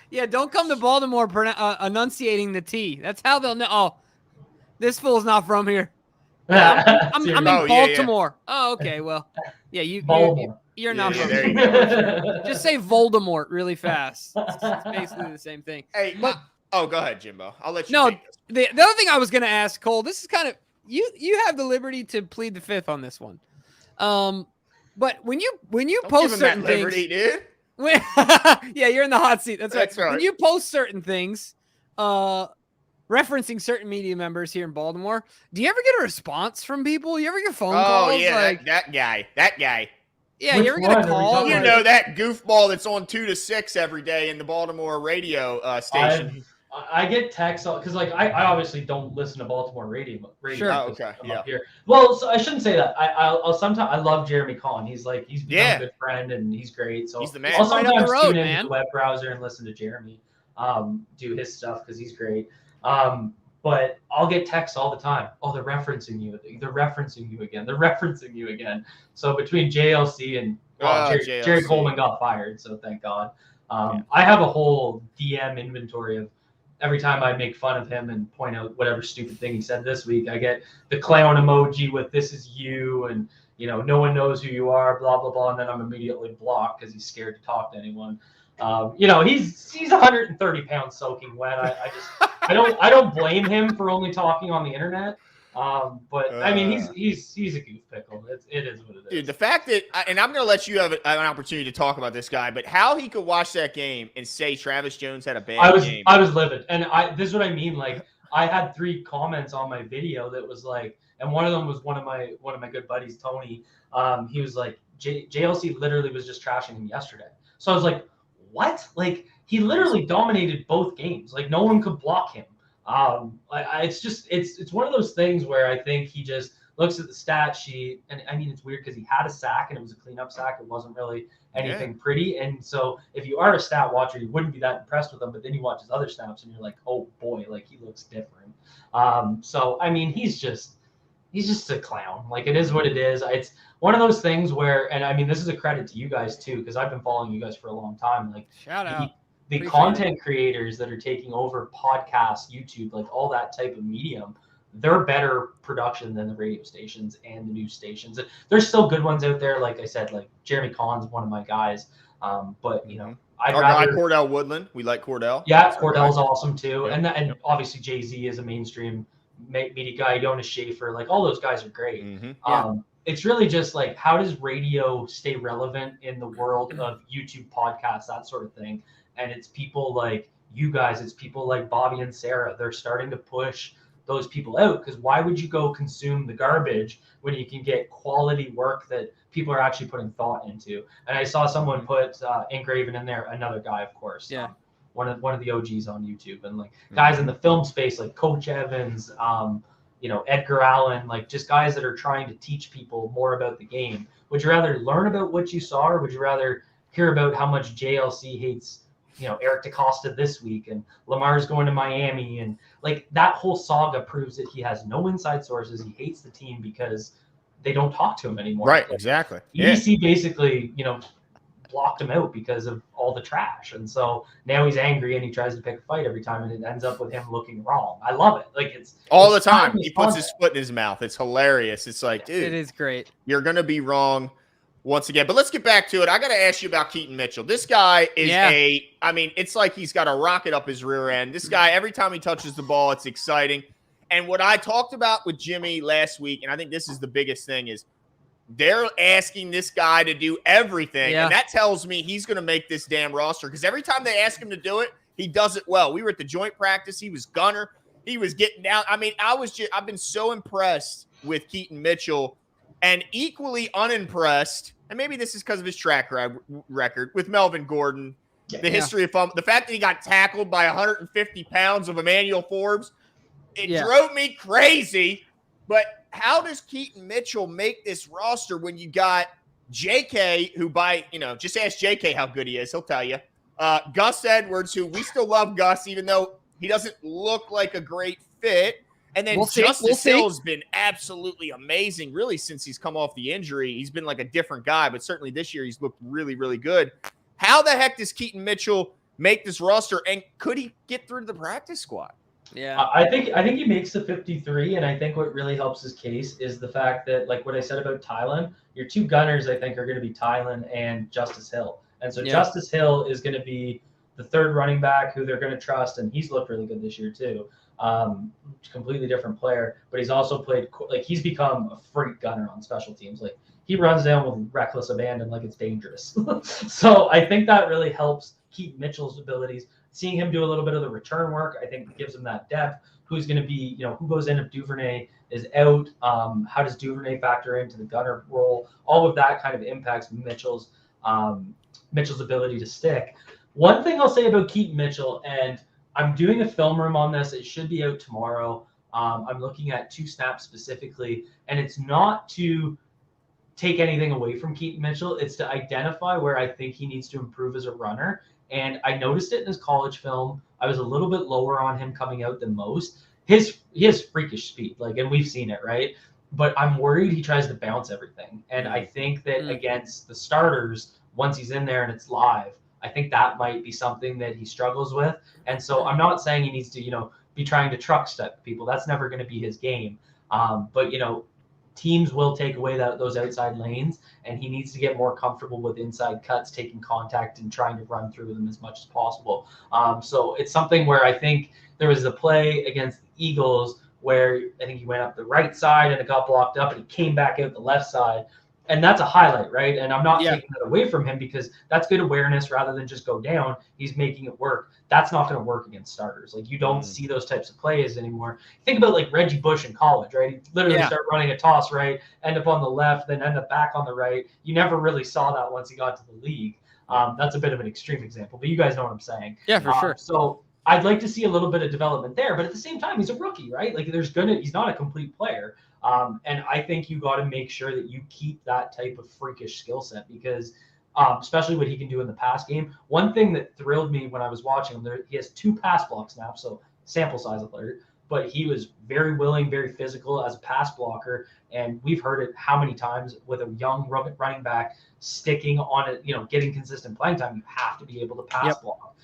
yeah, don't come to Baltimore enunciating the T. That's how they'll know. Oh, this fool's not from here. I'm in Baltimore. Yeah. Oh, okay. Well, yeah, you're not from here. Just say Voldemort really fast. It's basically the same thing. Hey, go ahead, Jimbo. I'll let you. No, take this. The other thing I was going to ask, Cole, this is kind of you have the liberty to plead the fifth on this one. But when you Don't post give him certain that liberty, things, dude. yeah, you're in the hot seat. That's right. Right. When you post certain things, referencing certain media members here in Baltimore, do you ever get a response from people? You ever get phone calls? Oh yeah, like, that guy. yeah, Which you ever get a one are we call? talking You Like, about? know that goofball that's on 2 to 6 every day in the Baltimore radio station. I get texts because like I obviously don't listen to Baltimore radio Sure. Oh, because okay, I'm yeah. up here. Well, so I shouldn't say that. I'll sometimes I love Jeremy Conn. He's become Yeah. a good friend and he's great. So He's the man. I'll Right up the sometimes road, tune into man. the web browser and listen to Jeremy do his stuff because he's great. But I'll get texts all the time. Oh, they're referencing you. They're referencing you again. They're referencing you again. So between JLC and Jerry JLC. Coleman got fired, so thank God. I have a whole DM inventory of every time I make fun of him and point out whatever stupid thing he said this week, I get the clown emoji with "this is you" and no one knows who you are, blah blah blah, and then I'm immediately blocked because he's scared to talk to anyone. He's 130 pounds soaking wet. I don't blame him for only talking on the internet. But I mean, he's a goof pickle. It is what it is. Dude, the fact that, and I'm going to let you have an opportunity to talk about this guy, but how he could watch that game and say Travis Jones had a bad game. I was livid, and this is what I mean. Like, I had 3 comments on my video that was like, and one of them was one of my good buddies, Tony. He was like, JLC literally was just trashing him yesterday. So I was like, what? Like, he literally dominated both games. Like, no one could block him. It's one of those things where I think he just looks at the stat sheet, and I mean, it's weird because he had a sack and it was a cleanup sack. It wasn't really anything pretty. And so if you are a stat watcher, you wouldn't be that impressed with him, but then you watch his other snaps and you're like, oh boy, like he looks different. So I mean, he's just a clown. Like, it is what it is. It's one of those things where, and I mean, this is a credit to you guys too, because I've been following you guys for a long time. Like, shout out. The content creators that are taking over podcasts, YouTube, like all that type of medium, they're better production than the radio stations and the news stations. There's still good ones out there. Like I said, like Jeremy Conn's one of my guys. But I'd rather guy Cordell Woodland. We like Cordell. Yeah, Cordell's awesome too. Yeah. And obviously Jay-Z is a mainstream media guy. Jonas Schaefer, like all those guys are great. It's really just like, how does radio stay relevant in the world of YouTube podcasts, that sort of thing? And it's people like you guys, it's people like Bobby and Sarah. They're starting to push those people out, because why would you go consume the garbage when you can get quality work that people are actually putting thought into? And I saw someone put Engraven in there, another guy, of course. Yeah. One of the OGs on YouTube, and like guys in the film space like Coach Evans, Edgar Allan, like just guys that are trying to teach people more about the game. Would you rather learn about what you saw, or would you rather hear about how much JLC hates Eric DaCosta this week and Lamar's going to Miami, and like that whole saga proves that he has no inside sources. He hates the team because they don't talk to him anymore. Right, like, exactly. EDC basically, blocked him out because of all the trash. And so now he's angry and he tries to pick a fight every time, and it ends up with him looking wrong. I love it. Like, it's all the time. He puts his foot in his mouth. It's hilarious. It's like, dude, it is great. You're going to be wrong once again. But let's get back to it. I got to ask you about Keaton Mitchell. This guy is it's like he's got a rocket up his rear end. This guy, every time he touches the ball, it's exciting. And what I talked about with Jimmy last week, and I think this is the biggest thing, is they're asking this guy to do everything. Yeah. And that tells me he's going to make this damn roster, because every time they ask him to do it, he does it well. We were at the joint practice. He was gunner. He was getting down. I mean, I've been so impressed with Keaton Mitchell, and equally unimpressed, and maybe this is because of his track record, with Melvin Gordon, the history of fumble, the fact that he got tackled by 150 pounds of Emmanuel Forbes. It drove me crazy. But how does Keaton Mitchell make this roster when you got JK, who just ask JK how good he is, he'll tell you. Gus Edwards, who we still love Gus, even though he doesn't look like a great fit. And then Justice Hill has been absolutely amazing, really, since he's come off the injury. He's been like a different guy, but certainly this year he's looked really, really good. How the heck does Keaton Mitchell make this roster, and could he get through to the practice squad? Yeah, I think he makes the 53, and I think what really helps his case is the fact that, like what I said about Tylen, your two gunners, I think, are going to be Tylen and Justice Hill. And so Justice Hill is going to be the third running back who they're going to trust, and he's looked really good this year too. Completely different player, but he's also played, like, he's become a freak gunner on special teams. Like, he runs down with reckless abandon like it's dangerous. So I think that really helps keep Mitchell's abilities. Seeing him do a little bit of the return work, I think gives him that depth. Who's going to be, who goes in if Duvernay is out? How does Duvernay factor into the gunner role? All of that kind of impacts Mitchell's ability to stick. One thing I'll say about Keaton Mitchell, and I'm doing a film room on this. It should be out tomorrow. I'm looking at 2 snaps specifically, and it's not to take anything away from Keaton Mitchell. It's to identify where I think he needs to improve as a runner. And I noticed it in his college film. I was a little bit lower on him coming out than most. He has freakish speed, and we've seen it, right? But I'm worried he tries to bounce everything. And I think that against the starters, once he's in there and it's live, I think that might be something that he struggles with. And so I'm not saying he needs to, be trying to truck step people. That's never going to be his game. But teams will take away those outside lanes, and he needs to get more comfortable with inside cuts, taking contact and trying to run through them as much as possible. So it's something where I think there was a play against the Eagles where I think he went up the right side and it got blocked up, and he came back out the left side. And that's a highlight, right? And I'm not taking that away from him because that's good awareness rather than just go down. He's making it work. That's not going to work against starters. You don't see those types of plays anymore. Think about Reggie Bush in college, right? He literally started running a toss right, end up on the left, then end up back on the right. You never really saw that once he got to the league. That's a bit of an extreme example, but you guys know what I'm saying. Yeah, for sure. So I'd like to see a little bit of development there, but at the same time, he's a rookie, right? He's not a complete player. And I think you got to make sure that you keep that type of freakish skill set because especially what he can do in the pass game. One thing that thrilled me when I was watching him, he has 2 pass block snaps, so sample size alert, but he was very willing, very physical as a pass blocker. And we've heard it how many times with a young running back sticking on it, getting consistent playing time, you have to be able to pass block.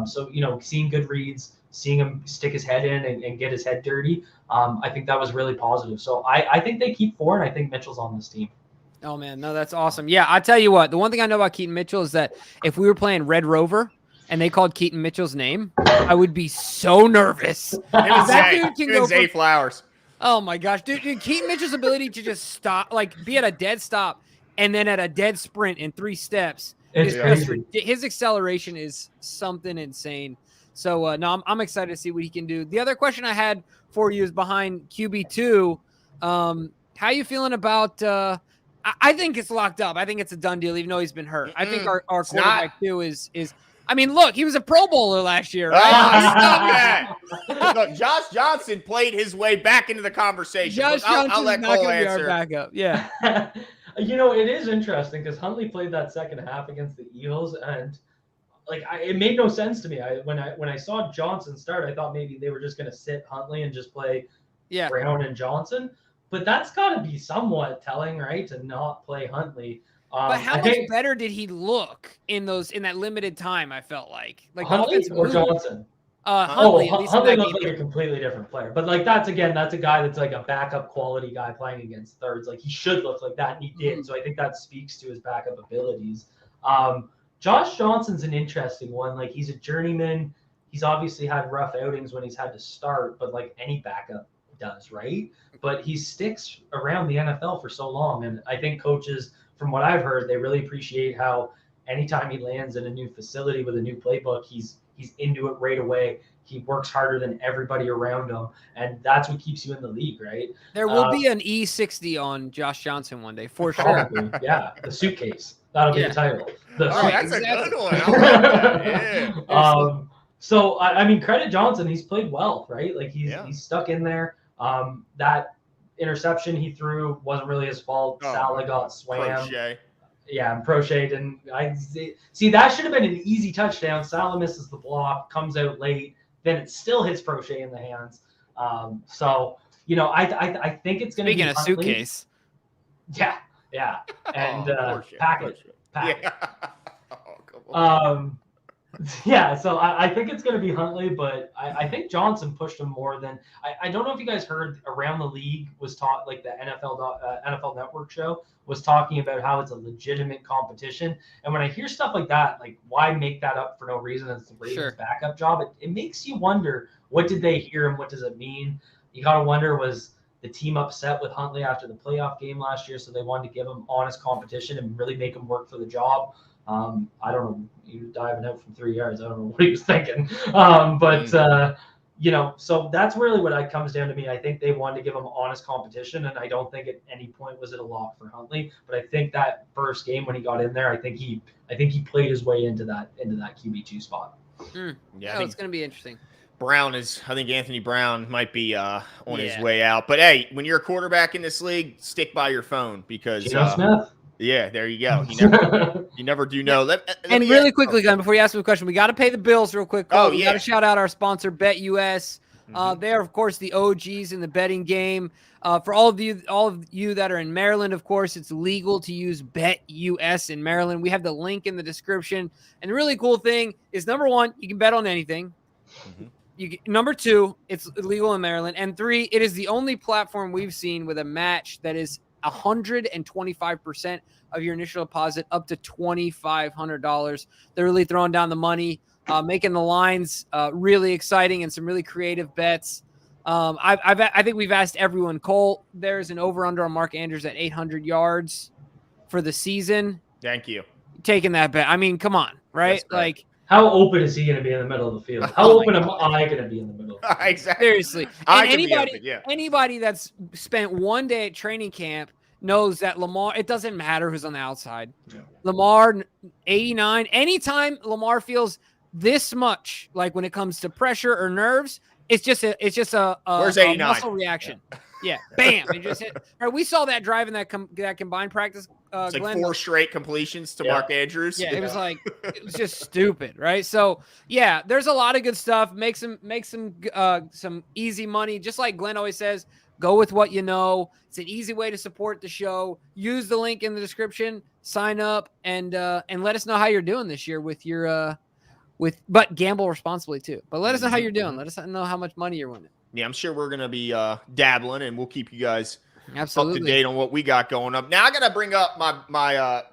So, seeing good reads, seeing him stick his head in and get his head dirty, I think that was really positive. So I think they keep 4, and I think Mitchell's on this team. Oh, man. No, that's awesome. Yeah, I tell you what, the one thing I know about Keaton Mitchell is that if we were playing Red Rover and they called Keaton Mitchell's name, I would be so nervous. That dude can go Zay Flowers. Oh, my gosh. Dude, Keaton Mitchell's ability to just stop, be at a dead stop and then at a dead sprint in 3 steps. His acceleration is something insane. So, no, I'm excited to see what he can do. The other question I had for you is behind QB2. How you feeling about I think it's locked up. I think it's a done deal, even though he's been hurt. I think our quarterback, too, is I mean, look, he was a Pro Bowler last year, right? Stop that. Look, Josh Johnson played his way back into the conversation. Josh Johnson's not going to be our backup. Yeah. It is interesting because Huntley played that second half against the Eagles, and it made no sense to me. When I saw Johnson start, I thought maybe they were just going to sit Huntley and just play Brown and Johnson. But that's got to be somewhat telling, right, to not play Huntley. But how much better did he look in that limited time? I felt like Huntley or Johnson. Huntley looks like a completely different player. But that's a guy that's a backup quality guy playing against thirds. He should look like that, and he did. So I think that speaks to his backup abilities. Josh Johnson's an interesting one. He's a journeyman. He's obviously had rough outings when he's had to start, but any backup does, right? But he sticks around the NFL for so long, and I think coaches, from what I've heard, they really appreciate how anytime he lands in a new facility with a new playbook, he's into it right away. He works harder than everybody around him, and that's what keeps you in the league, right? There will be an E60 on Josh Johnson one day, for sure. Probably, yeah, the suitcase. That'll be the title. That's a good one. Yeah. So, I mean, credit Johnson. He's played well, right? He's stuck in there. That interception he threw wasn't really his fault. Salah got swam. Crochet. Yeah, and Prochet. And I see that should have been an easy touchdown. Salah misses the block, comes out late. Then it still hits Prochet in the hands. So, I think it's going to be Speaking of Huntley. Suitcase. Yeah. And pack it. Yeah. Yeah, so I think it's going to be Huntley, but I think Johnson pushed him more than I don't know if you guys heard around the league was taught the NFL Network show was talking about how it's a legitimate competition. And when I hear stuff like that, why make that up for no reason? It's the Ravens' backup job. It makes you wonder, what did they hear and what does it mean? You got to wonder, was the team upset with Huntley after the playoff game last year, so they wanted to give him honest competition and really make him work for the job. I don't know, he was diving out from 3 yards. I don't know what he was thinking. So that's really what it comes down to me. I think they wanted to give him honest competition, and I don't think at any point was it a lock for Huntley. But I think that first game when he got in there, I think he played his way into that QB2 spot. Yeah, it's going to be interesting. I think Anthony Brown might be on his way out. But hey, when you're a quarterback in this league, stick by your phone because Geno Smith. Yeah, there you go. You never do know. And really quickly, Glenn, before you ask me a question, we got to pay the bills real quick. We got to shout out our sponsor, BetUS. They are, of course, the OGs in the betting game. For all of you that are in Maryland, of course, it's legal to use BetUS in Maryland. We have the link in the description. And the really cool thing is, number one, you can bet on anything. Number two, it's legal in Maryland. And three, it is the only platform we've seen with a match that is 125% of your initial deposit up to $2,500. They're really throwing down the money, making the lines really exciting and some really creative bets. I think we've asked everyone. Cole, there's an over-under on Mark Andrews at 800 yards for the season. Thank you. Taking that bet. I mean, come on, right? Like, how open is he going to be in the middle of the field? How open am I going to be in the middle of the field? Exactly. Seriously. And anybody that's spent one day at training camp knows that Lamar, it doesn't matter who's on the outside. Yeah. Lamar, 89, anytime Lamar feels this much, like when it comes to pressure or nerves, it's just a muscle reaction. Yeah. Bam. It just hit. Right, we saw that drive in that combined practice. It's like Glenn, 4 straight completions to Mark Andrews. Yeah, it was just stupid, right? So yeah, there's a lot of good stuff. Make some easy money. Just like Glenn always says, go with what you know. It's an easy way to support the show. Use the link in the description, sign up, and let us know how you're doing this year with your but gamble responsibly too. But let us know how you're doing. Let us know how much money you're winning. Yeah, I'm sure we're gonna be dabbling, and we'll keep you guys absolutely up to date on what we got going up. Now I gotta bring up my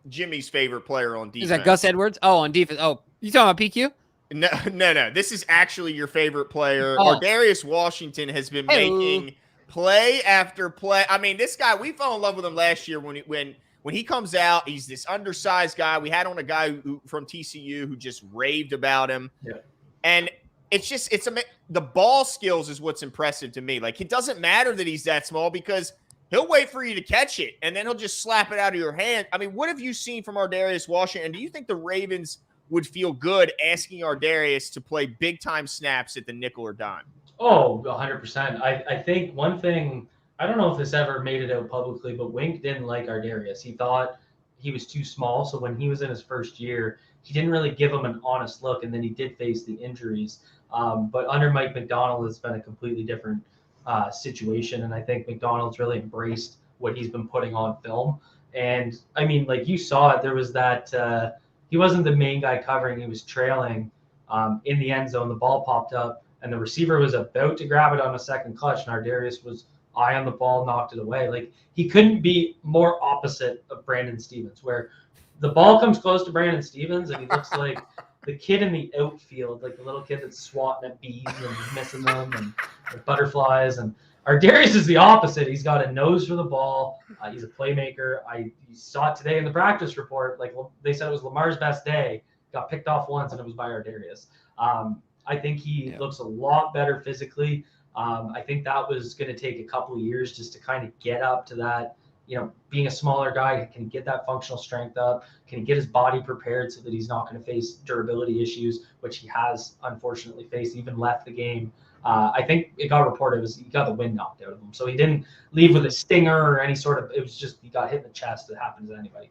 Jimmy's favorite player on defense. Is that Gus Edwards? Oh, on defense. Oh, you talking about PQ? No. This is actually your favorite player. Darius Washington has been making play after play. I mean, this guy, we fell in love with him last year when he comes out. He's this undersized guy. We had on a guy from TCU who just raved about him. Yeah. And the ball skills is what's impressive to me. Like, it doesn't matter that he's that small because he'll wait for you to catch it, and then he'll just slap it out of your hand. I mean, what have you seen from Darius Washington? Do you think the Ravens would feel good asking Darius to play big-time snaps at the nickel or dime? Oh, 100%. I think one thing, I don't know if this ever made it out publicly, but Wink didn't like Darius. He thought he was too small, so when he was in his first year, he didn't really give him an honest look, and then he did face the injuries. But under Mike Macdonald, it's been a completely different situation, and I think Macdonald's really embraced what he's been putting on film. And, I mean, like you saw it, there was that he wasn't the main guy covering. He was trailing in the end zone. The ball popped up, and the receiver was about to grab it on a second clutch, and Darius was eye on the ball, knocked it away. Like, he couldn't be more opposite of Brandon Stevens, where the ball comes close to Brandon Stevens, and he looks like the kid in the outfield, like the little kid that's swatting at bees and missing them and butterflies. And Darius is the opposite. He's got a nose for the ball. He's a playmaker. You saw it today in the practice report. Like, they said it was Lamar's best day. Got picked off once, and it was by Darius. I think he looks a lot better physically. I think that was going to take a couple of years just to kind of get up to that. Being a smaller guy, can he get that functional strength up? Can he get his body prepared so that he's not going to face durability issues, which he has unfortunately faced, even left the game. I think it got reported he got the wind knocked out of him. So he didn't leave with a stinger or any sort of, it was just, he got hit in the chest. It happens to anybody.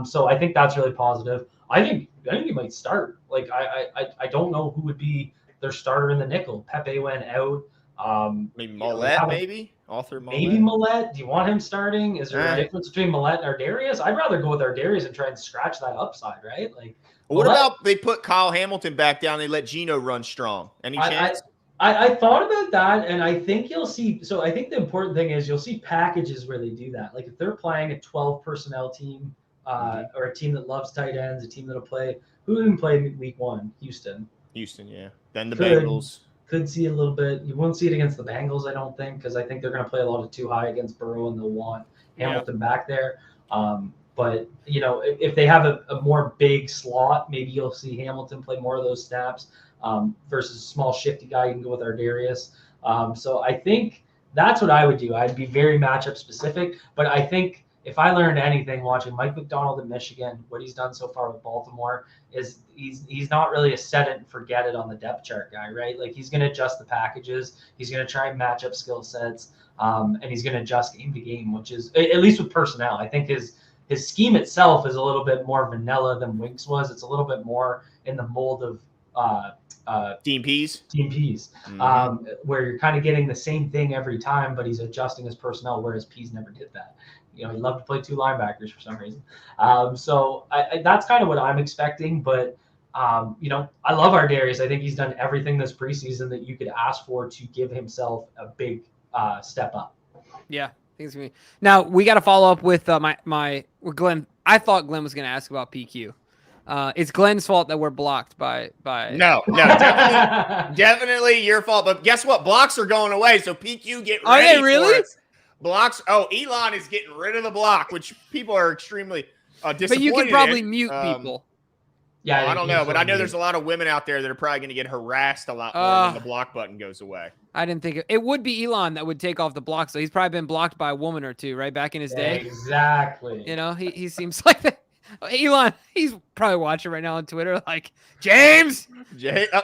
So I think that's really positive. I think he might start. Like, I don't know who would be their starter in the nickel. Pepe went out. Maybe Mollett, maybe? Author Mollett? Maybe Mollett. Do you want him starting? Is there a difference between Mollett and Darius? I'd rather go with Darius and try and scratch that upside, right? Like, what about they put Kyle Hamilton back down, they let Geno run strong? Any chance? I thought about that, and I think you'll see. So I think the important thing is you'll see packages where they do that. Like, if they're playing a 12 personnel team or a team that loves tight ends, a team that'll play. Who didn't play week 1? Houston, yeah. Then the Bengals. could see a little bit. You won't see it against the Bengals, I don't think, because I think they're going to play a lot of too high against Burrow, and they'll want Hamilton back there. But, if they have a more big slot, maybe you'll see Hamilton play more of those snaps versus a small shifty guy. You can go with Ardarius. So I think that's what I would do. I'd be very matchup specific, but I think if I learned anything watching Mike McDonald in Michigan, what he's done so far with Baltimore is he's not really a set it and forget it on the depth chart guy, right? Like he's going to adjust the packages. He's going to try and match up skill sets, and he's going to adjust game to game, which is at least with personnel. I think his scheme itself is a little bit more vanilla than Wink's was. It's a little bit more in the mold of Team Peas, where you're kind of getting the same thing every time, but he's adjusting his personnel, whereas Peas never did that. He loved to play 2 linebackers for some reason. So that's kind of what I'm expecting. But, I love Ardarius. I think he's done everything this preseason that you could ask for to give himself a big step up. Yeah, I think it's going to be. Now, we got to follow up with with Glenn. I thought Glenn was going to ask about PQ. It's Glenn's fault that we're blocked by. No, definitely your fault. But guess what? Blocks are going away, so PQ get ready. Are they really? For it. Blocks. Oh, Elon is getting rid of the block, which people are extremely disappointed. But you can probably in. Mute people. Yeah, I don't know, but I know there's a lot of women out there that are probably going to get harassed a lot more when the block button goes away. I didn't think it would be Elon that would take off the block. So he's probably been blocked by a woman or two, right? Back in his day. Exactly. He seems like that. Elon, he's probably watching right now on Twitter, like, James,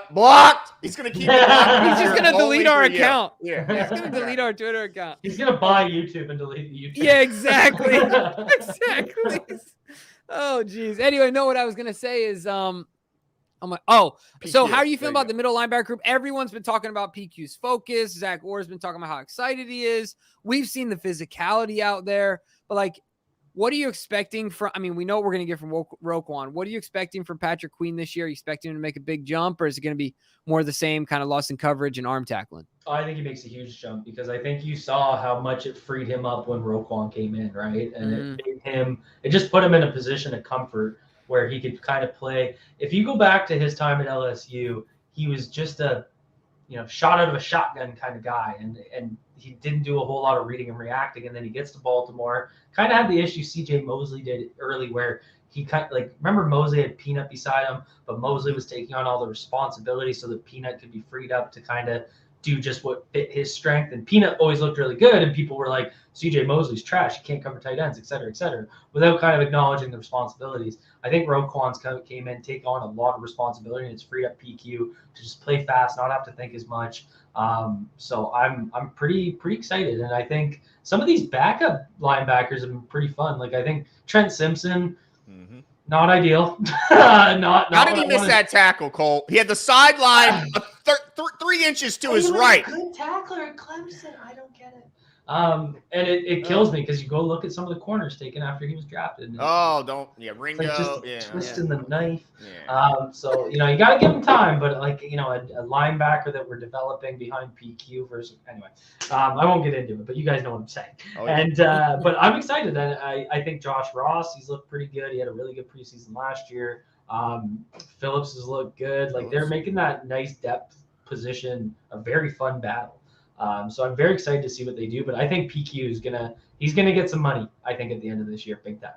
blocked. He's going to keep it blocked. He's just going to delete our account. Yeah. He's going to delete our Twitter account. He's going to buy YouTube and delete the YouTube. Yeah, exactly. Exactly. Oh, geez. Anyway, no, what I was going to say is, I'm like, so how are you feeling about the middle linebacker group? Everyone's been talking about PQ's focus. Zach Orr's been talking about how excited he is. We've seen the physicality out there, but like, what are you expecting from? I mean, we know what we're going to get from Roquan. What are you expecting from Patrick Queen this year? Are you expecting him to make a big jump, or is it going to be more of the same kind of loss in coverage and arm tackling? I think he makes a huge jump because I think you saw how much it freed him up when Roquan came in, right? And it just put him in a position of comfort where he could kind of play. If you go back to his time at LSU, he was just a shot out of a shotgun kind of guy, and he didn't do a whole lot of reading and reacting. And then he gets to Baltimore, kind of had the issue CJ Mosley did early, where he kind of remember Mosley had Peanut beside him, but Mosley was taking on all the responsibility so that Peanut could be freed up to kind of do just what fit his strength. And Peanut always looked really good, and people were like, CJ Mosley's trash, he can't cover tight ends, et cetera, without kind of acknowledging the responsibilities. I think Roquan's came in, take on a lot of responsibility, and it's freed up PQ to just play fast, not have to think as much. So I'm pretty excited, and I think some of these backup linebackers have been pretty fun. Like I think Trent Simpson, not ideal. How did he miss that tackle, Cole? He had the sideline 3 inches to his right. Good tackler at Clemson. I don't get it. And it kills me because you go look at some of the corners taken after he was drafted. Ringo, twisting the knife. Yeah. So you got to give him time, but a linebacker that we're developing behind PQ versus anyway, I won't get into it, but you guys know what I'm saying. But I'm excited, and I think Josh Ross, he's looked pretty good. He had a really good preseason last year. Phillips has looked good. They're making that nice depth position a very fun battle. So I'm very excited to see what they do, but I think PQ is he's gonna get some money, I think, at the end of this year, big time.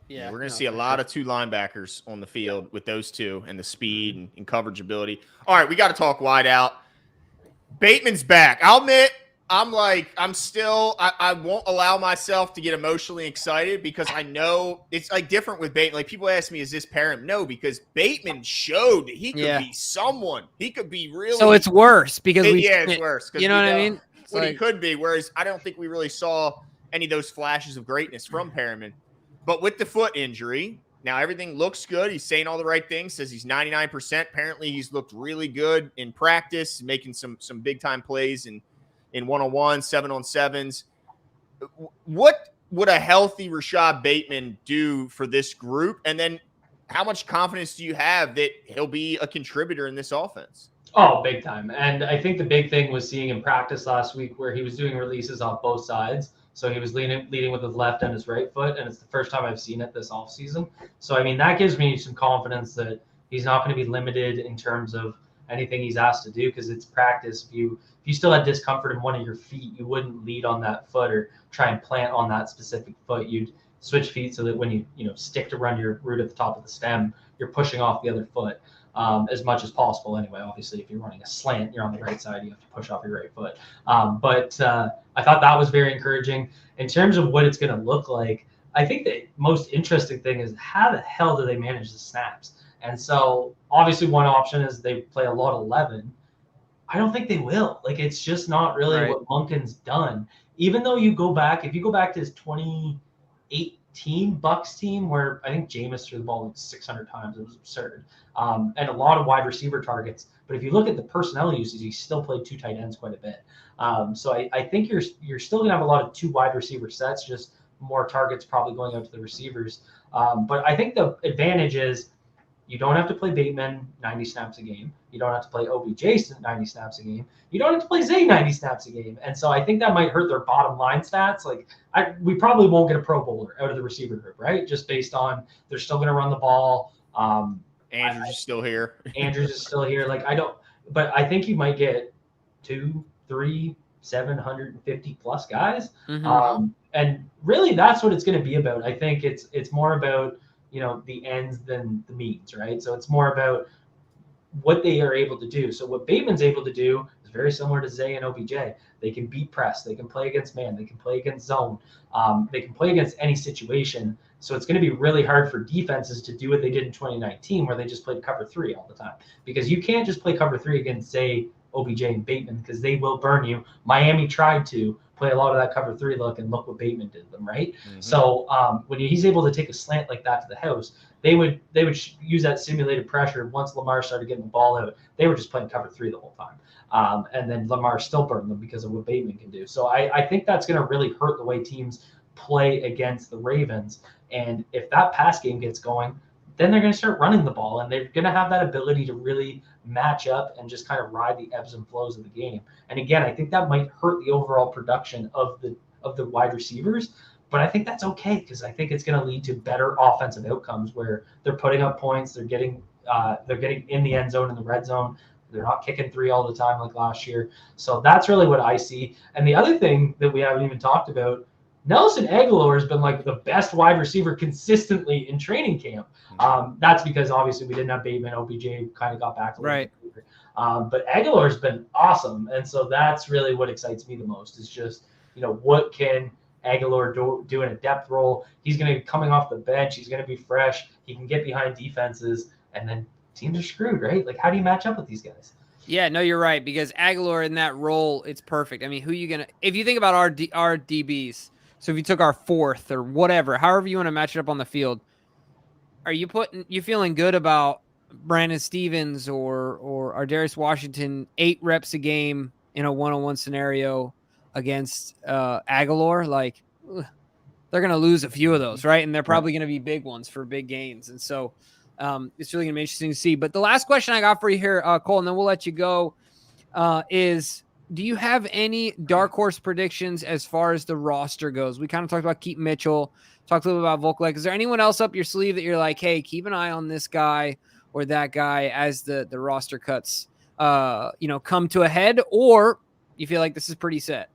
Yeah, we're gonna see a lot of 2 linebackers on the field with those 2 and the speed and coverage ability. All right, we got to talk wide out. Bateman's back. I'll admit, I won't allow myself to get emotionally excited because I know it's different with Bateman. People ask me, is this parent? No, because Bateman showed that he could be someone. He could be really. So it's worse because it's worse. You know what I mean? What he could be. Whereas I don't think we really saw any of those flashes of greatness from Perriman. But with the foot injury, now everything looks good. He's saying all the right things. Says he's 99%. Apparently, he's looked really good in practice, making some big time plays in 1-on-1, 7-on-7s. What would a healthy Rashad Bateman do for this group? And then how much confidence do you have that he'll be a contributor in this offense? Oh, big time. And I think the big thing was seeing him practice last week where he was doing releases off both sides. So he was leading with his left and his right foot, and it's the first time I've seen it this offseason. So, that gives me some confidence that he's not going to be limited in terms of anything he's asked to do because it's practice. If you still had discomfort in one of your feet, you wouldn't lead on that foot or try and plant on that specific foot. You'd switch feet so that when you stick to run your root at the top of the stem, you're pushing off the other foot as much as possible. Anyway, obviously, if you're running a slant, you're on the right side, you have to push off your right foot. But I thought that was very encouraging. In terms of what it's going to look like, I think the most interesting thing is how the hell do they manage the snaps? And so obviously one option is they play a lot of 11. I don't think they will. Like, it's just not really what Monken's done. Even though if you go back to his 2018 Bucks team, where I think Jameis threw the ball like 600 times, it was absurd. And a lot of wide receiver targets. But if you look at the personnel usage, he still played 2 tight ends quite a bit. So I think you're still going to have a lot of 2 wide receiver sets, just more targets probably going out to the receivers. But I think the advantage is you don't have to play Bateman 90 snaps a game. You don't have to play OBJ 90 snaps a game. You don't have to play Zay 90 snaps a game. And so I think that might hurt their bottom line stats. Like we probably won't get a Pro Bowler out of the receiver group, right? Just based on they're still going to run the ball. Andrews is still here. Andrews is still here. But I think you might get 2, 3, 750 plus guys. Mm-hmm. And really that's what it's going to be about. I think it's more about, the ends than the means, right? So it's more about what they are able to do. So what Bateman's able to do is very similar to Zay and OBJ. They can beat press. They can play against man. They can play against zone. They can play against any situation. So it's going to be really hard for defenses to do what they did in 2019, where they just played cover 3 all the time. Because you can't just play cover 3 against, say, OBJ and Bateman, because they will burn you. Miami tried to play a lot of that cover 3 look, and look what Bateman did to them, right? Mm-hmm. So when he's able to take a slant like that to the house, they would use that simulated pressure. Once Lamar started getting the ball out, they were just playing cover 3 the whole time. And then Lamar still burned them because of what Bateman can do. So I think that's going to really hurt the way teams play against the Ravens. And if that pass game gets going, then they're going to start running the ball, and they're going to have that ability to really match up and just kind of ride the ebbs and flows of the game. And again, I think that might hurt the overall production of the wide receivers, but I think that's okay because I think it's going to lead to better offensive outcomes where they're putting up points, they're getting in the end zone, in the red zone. They're not kicking 3 all the time like last year. So that's really what I see. And the other thing that we haven't even talked about, Nelson Aguilar has been like the best wide receiver consistently in training camp. That's because obviously we didn't have Bateman. OBJ kind of got back a little bit later. But Aguilar has been awesome. And so that's really what excites me the most is just, what can Aguilar do in a depth role? He's going to be coming off the bench. He's going to be fresh. He can get behind defenses, and then teams are screwed, right? Like, how do you match up with these guys? Yeah, no, you're right, because Aguilar in that role, it's perfect. I mean, if you think about our DBs, so if you took our 4th or whatever, however you want to match it up on the field, are you feeling good about Brandon Stevens or Ardarius Washington 8 reps a game in a one-on-one scenario against Aguilar? Like, they're going to lose a few of those, right? And they're probably going to be big ones for big gains. And so it's really going to be interesting to see. But the last question I got for you here, Cole, and then we'll let you go, is do you have any dark horse predictions as far as the roster goes? We kind of talked about Keaton Mitchell, talked a little bit about Volklek. Is there anyone else up your sleeve that you're like, hey, keep an eye on this guy or that guy as the roster cuts, come to a head, or you feel like this is pretty set?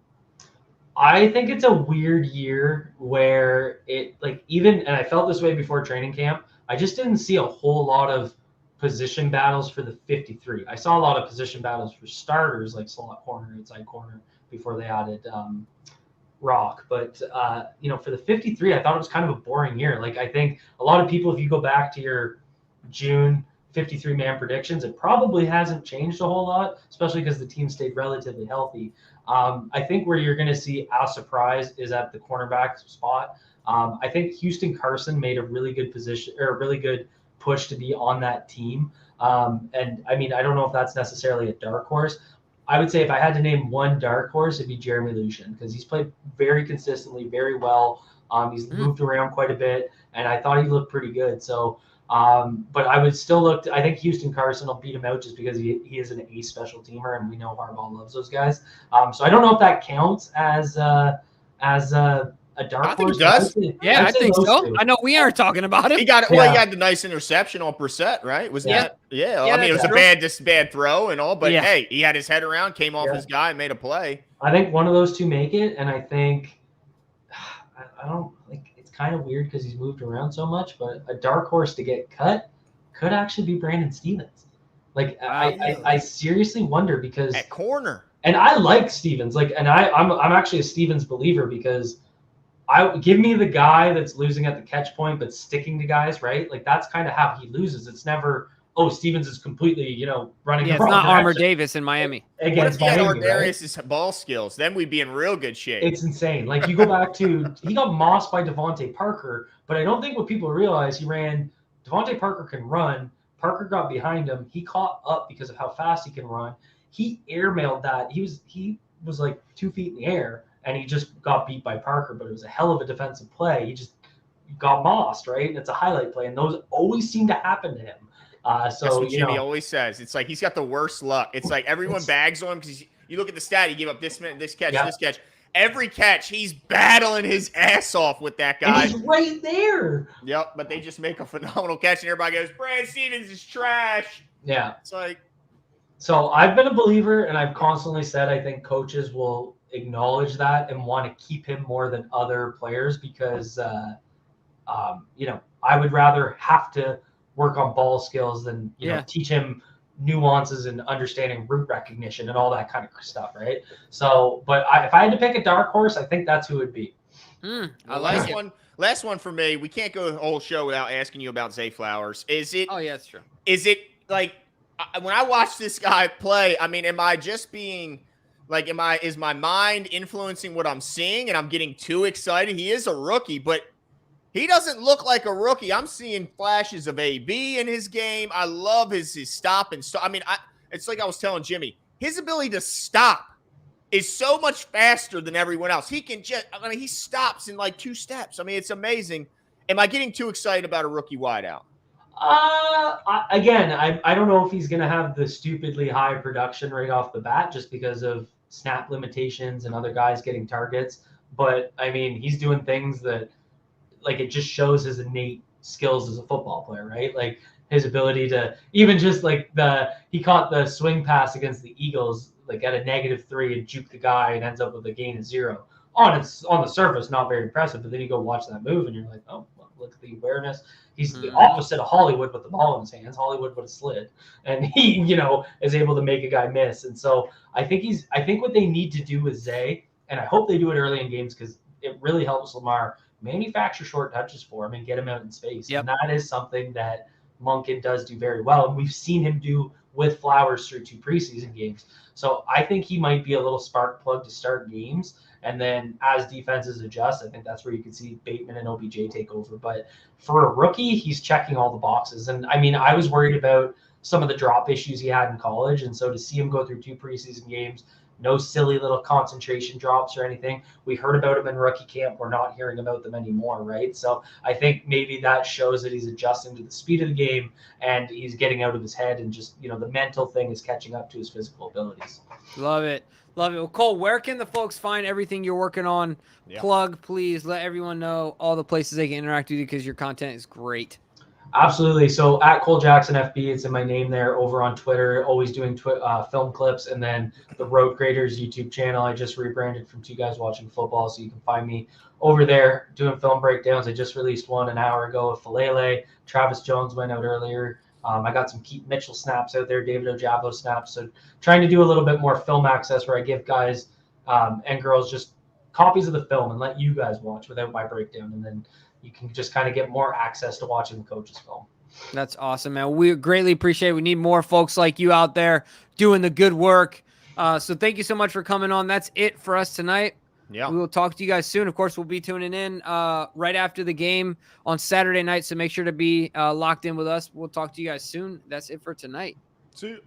I think it's a weird year where and I felt this way before training camp, I just didn't see a whole lot of position battles for the 53. I saw a lot of position battles for starters like slot corner, inside corner before they added Rock. But, for the 53, I thought it was kind of a boring year. Like, I think a lot of people, if you go back to your June 53-man predictions, it probably hasn't changed a whole lot, especially because the team stayed relatively healthy. I think where you're going to see a surprise is at the cornerback spot. I think Houston Carson made a really good position or a really good push to be on that team. And I mean, I don't know if that's necessarily a dark horse. I would say if I had to name one dark horse, it'd be Jeremy Lucien, because he's played very consistently, very well. He's moved around quite a bit, and I thought he looked pretty good. So, but I would still I think Houston Carson will beat him out just because he is an ace special teamer, and we know Harbaugh loves those guys. So I don't know if that counts as a a dark I think horse. he does. Yeah, I think so. Two. I know we aren't talking about him. He got he had the nice interception on Brissett, right? Was that? Yeah. I mean, it was a bad throw and all, but hey, he had his head around, came off his guy, and made a play. I think one of those two make it, and I think I don't like. It's kind of weird because he's moved around so much, but a dark horse to get cut could actually be Brandon Stevens. Like I seriously wonder because at corner. And I like Stevens, and I'm actually a Stevens believer because give me the guy that's losing at the catch point but sticking to guys, right? Like that's kind of how he loses. It's never Stevens is completely running. Yeah, it's not Armour Davis in Miami. What if he had Ardarius's ball skills? Then we'd be in real good shape. It's insane. Like you go back to he got mossed by Devontae Parker, but I don't think what people realize Devontae Parker can run. Parker got behind him. He caught up because of how fast he can run. He airmailed that. He was like 2 feet in the air, and he just got beat by Parker. But it was a hell of a defensive play. He just got mossed, right? And it's a highlight play, and those always seem to happen to him. So that's what Jimmy always says. It's like he's got the worst luck. It's like everyone bags on him because you look at the stat. He gave up this minute, this catch, this catch. Every catch, he's battling his ass off with that guy. And he's right there. Yep, but they just make a phenomenal catch, and everybody goes, Brad Stevens is trash. Yeah. It's like. So I've been a believer, and I've constantly said I think coaches will acknowledge that and want to keep him more than other players because, I would rather have to work on ball skills than, teach him nuances and understanding route recognition and all that kind of stuff, right? So, but if I had to pick a dark horse, I think that's who it would be. I like it. Last one for me. We can't go the whole show without asking you about Zay Flowers. Is it? Oh yeah, that's true. Is it like when I watch this guy play? I mean, am I just being like, is my mind influencing what I'm seeing, and I'm getting too excited? He is a rookie, but he doesn't look like a rookie. I'm seeing flashes of AB in his game. I love his stop and start. I mean, it's like I was telling Jimmy, his ability to stop is so much faster than everyone else. He can he stops in like 2 steps. I mean, it's amazing. Am I getting too excited about a rookie wideout? I don't know if he's going to have the stupidly high production right off the bat just because of snap limitations and other guys getting targets. But, I mean, he's doing things that, like, it just shows his innate skills as a football player, right? Like, his ability to even just, like, he caught the swing pass against the Eagles, like, at a -3 and juke the guy and ends up with a gain of 0. On the surface, not very impressive, but then you go watch that move and you're like, oh, well, look at the awareness. He's the opposite of Hollywood with the ball in his hands. Hollywood would have slid, and he, is able to make a guy miss. And so I think what they need to do with Zay, and I hope they do it early in games because it really helps Lamar manufacture short touches for him and get him out in space. Yep. And that is something that Monken does do very well, and we've seen him do with Flowers through 2 preseason games. So I think he might be a little spark plug to start games. And then as defenses adjust, I think that's where you can see Bateman and OBJ take over. But for a rookie, he's checking all the boxes. And I mean, I was worried about some of the drop issues he had in college. And so to see him go through 2 preseason games, no silly little concentration drops or anything. We heard about him in rookie camp. We're not hearing about them anymore, right? So I think maybe that shows that he's adjusting to the speed of the game and he's getting out of his head, and just, the mental thing is catching up to his physical abilities. Love it. Love it. Well, Cole, where can the folks find everything you're working on? Yeah. Plug, please. Let everyone know all the places they can interact with you because your content is great. Absolutely. So at Cole Jackson FB, it's in my name there. Over on Twitter, always doing film clips, and then the Road Graders YouTube channel. I just rebranded from 2 Guys Watching Football, so you can find me over there doing film breakdowns. I just released one an hour ago with Falele. Travis Jones went out earlier. I got some Keith Mitchell snaps out there, David Ojabo snaps. So trying to do a little bit more film access where I give guys and girls just copies of the film and let you guys watch without my breakdown, and then you can just kind of get more access to watching the coach's film. That's awesome, man. We greatly appreciate it. We need more folks like you out there doing the good work. So thank you so much for coming on. That's it for us tonight. Yeah. We will talk to you guys soon. Of course, we'll be tuning in right after the game on Saturday night, so make sure to be locked in with us. We'll talk to you guys soon. That's it for tonight. See you.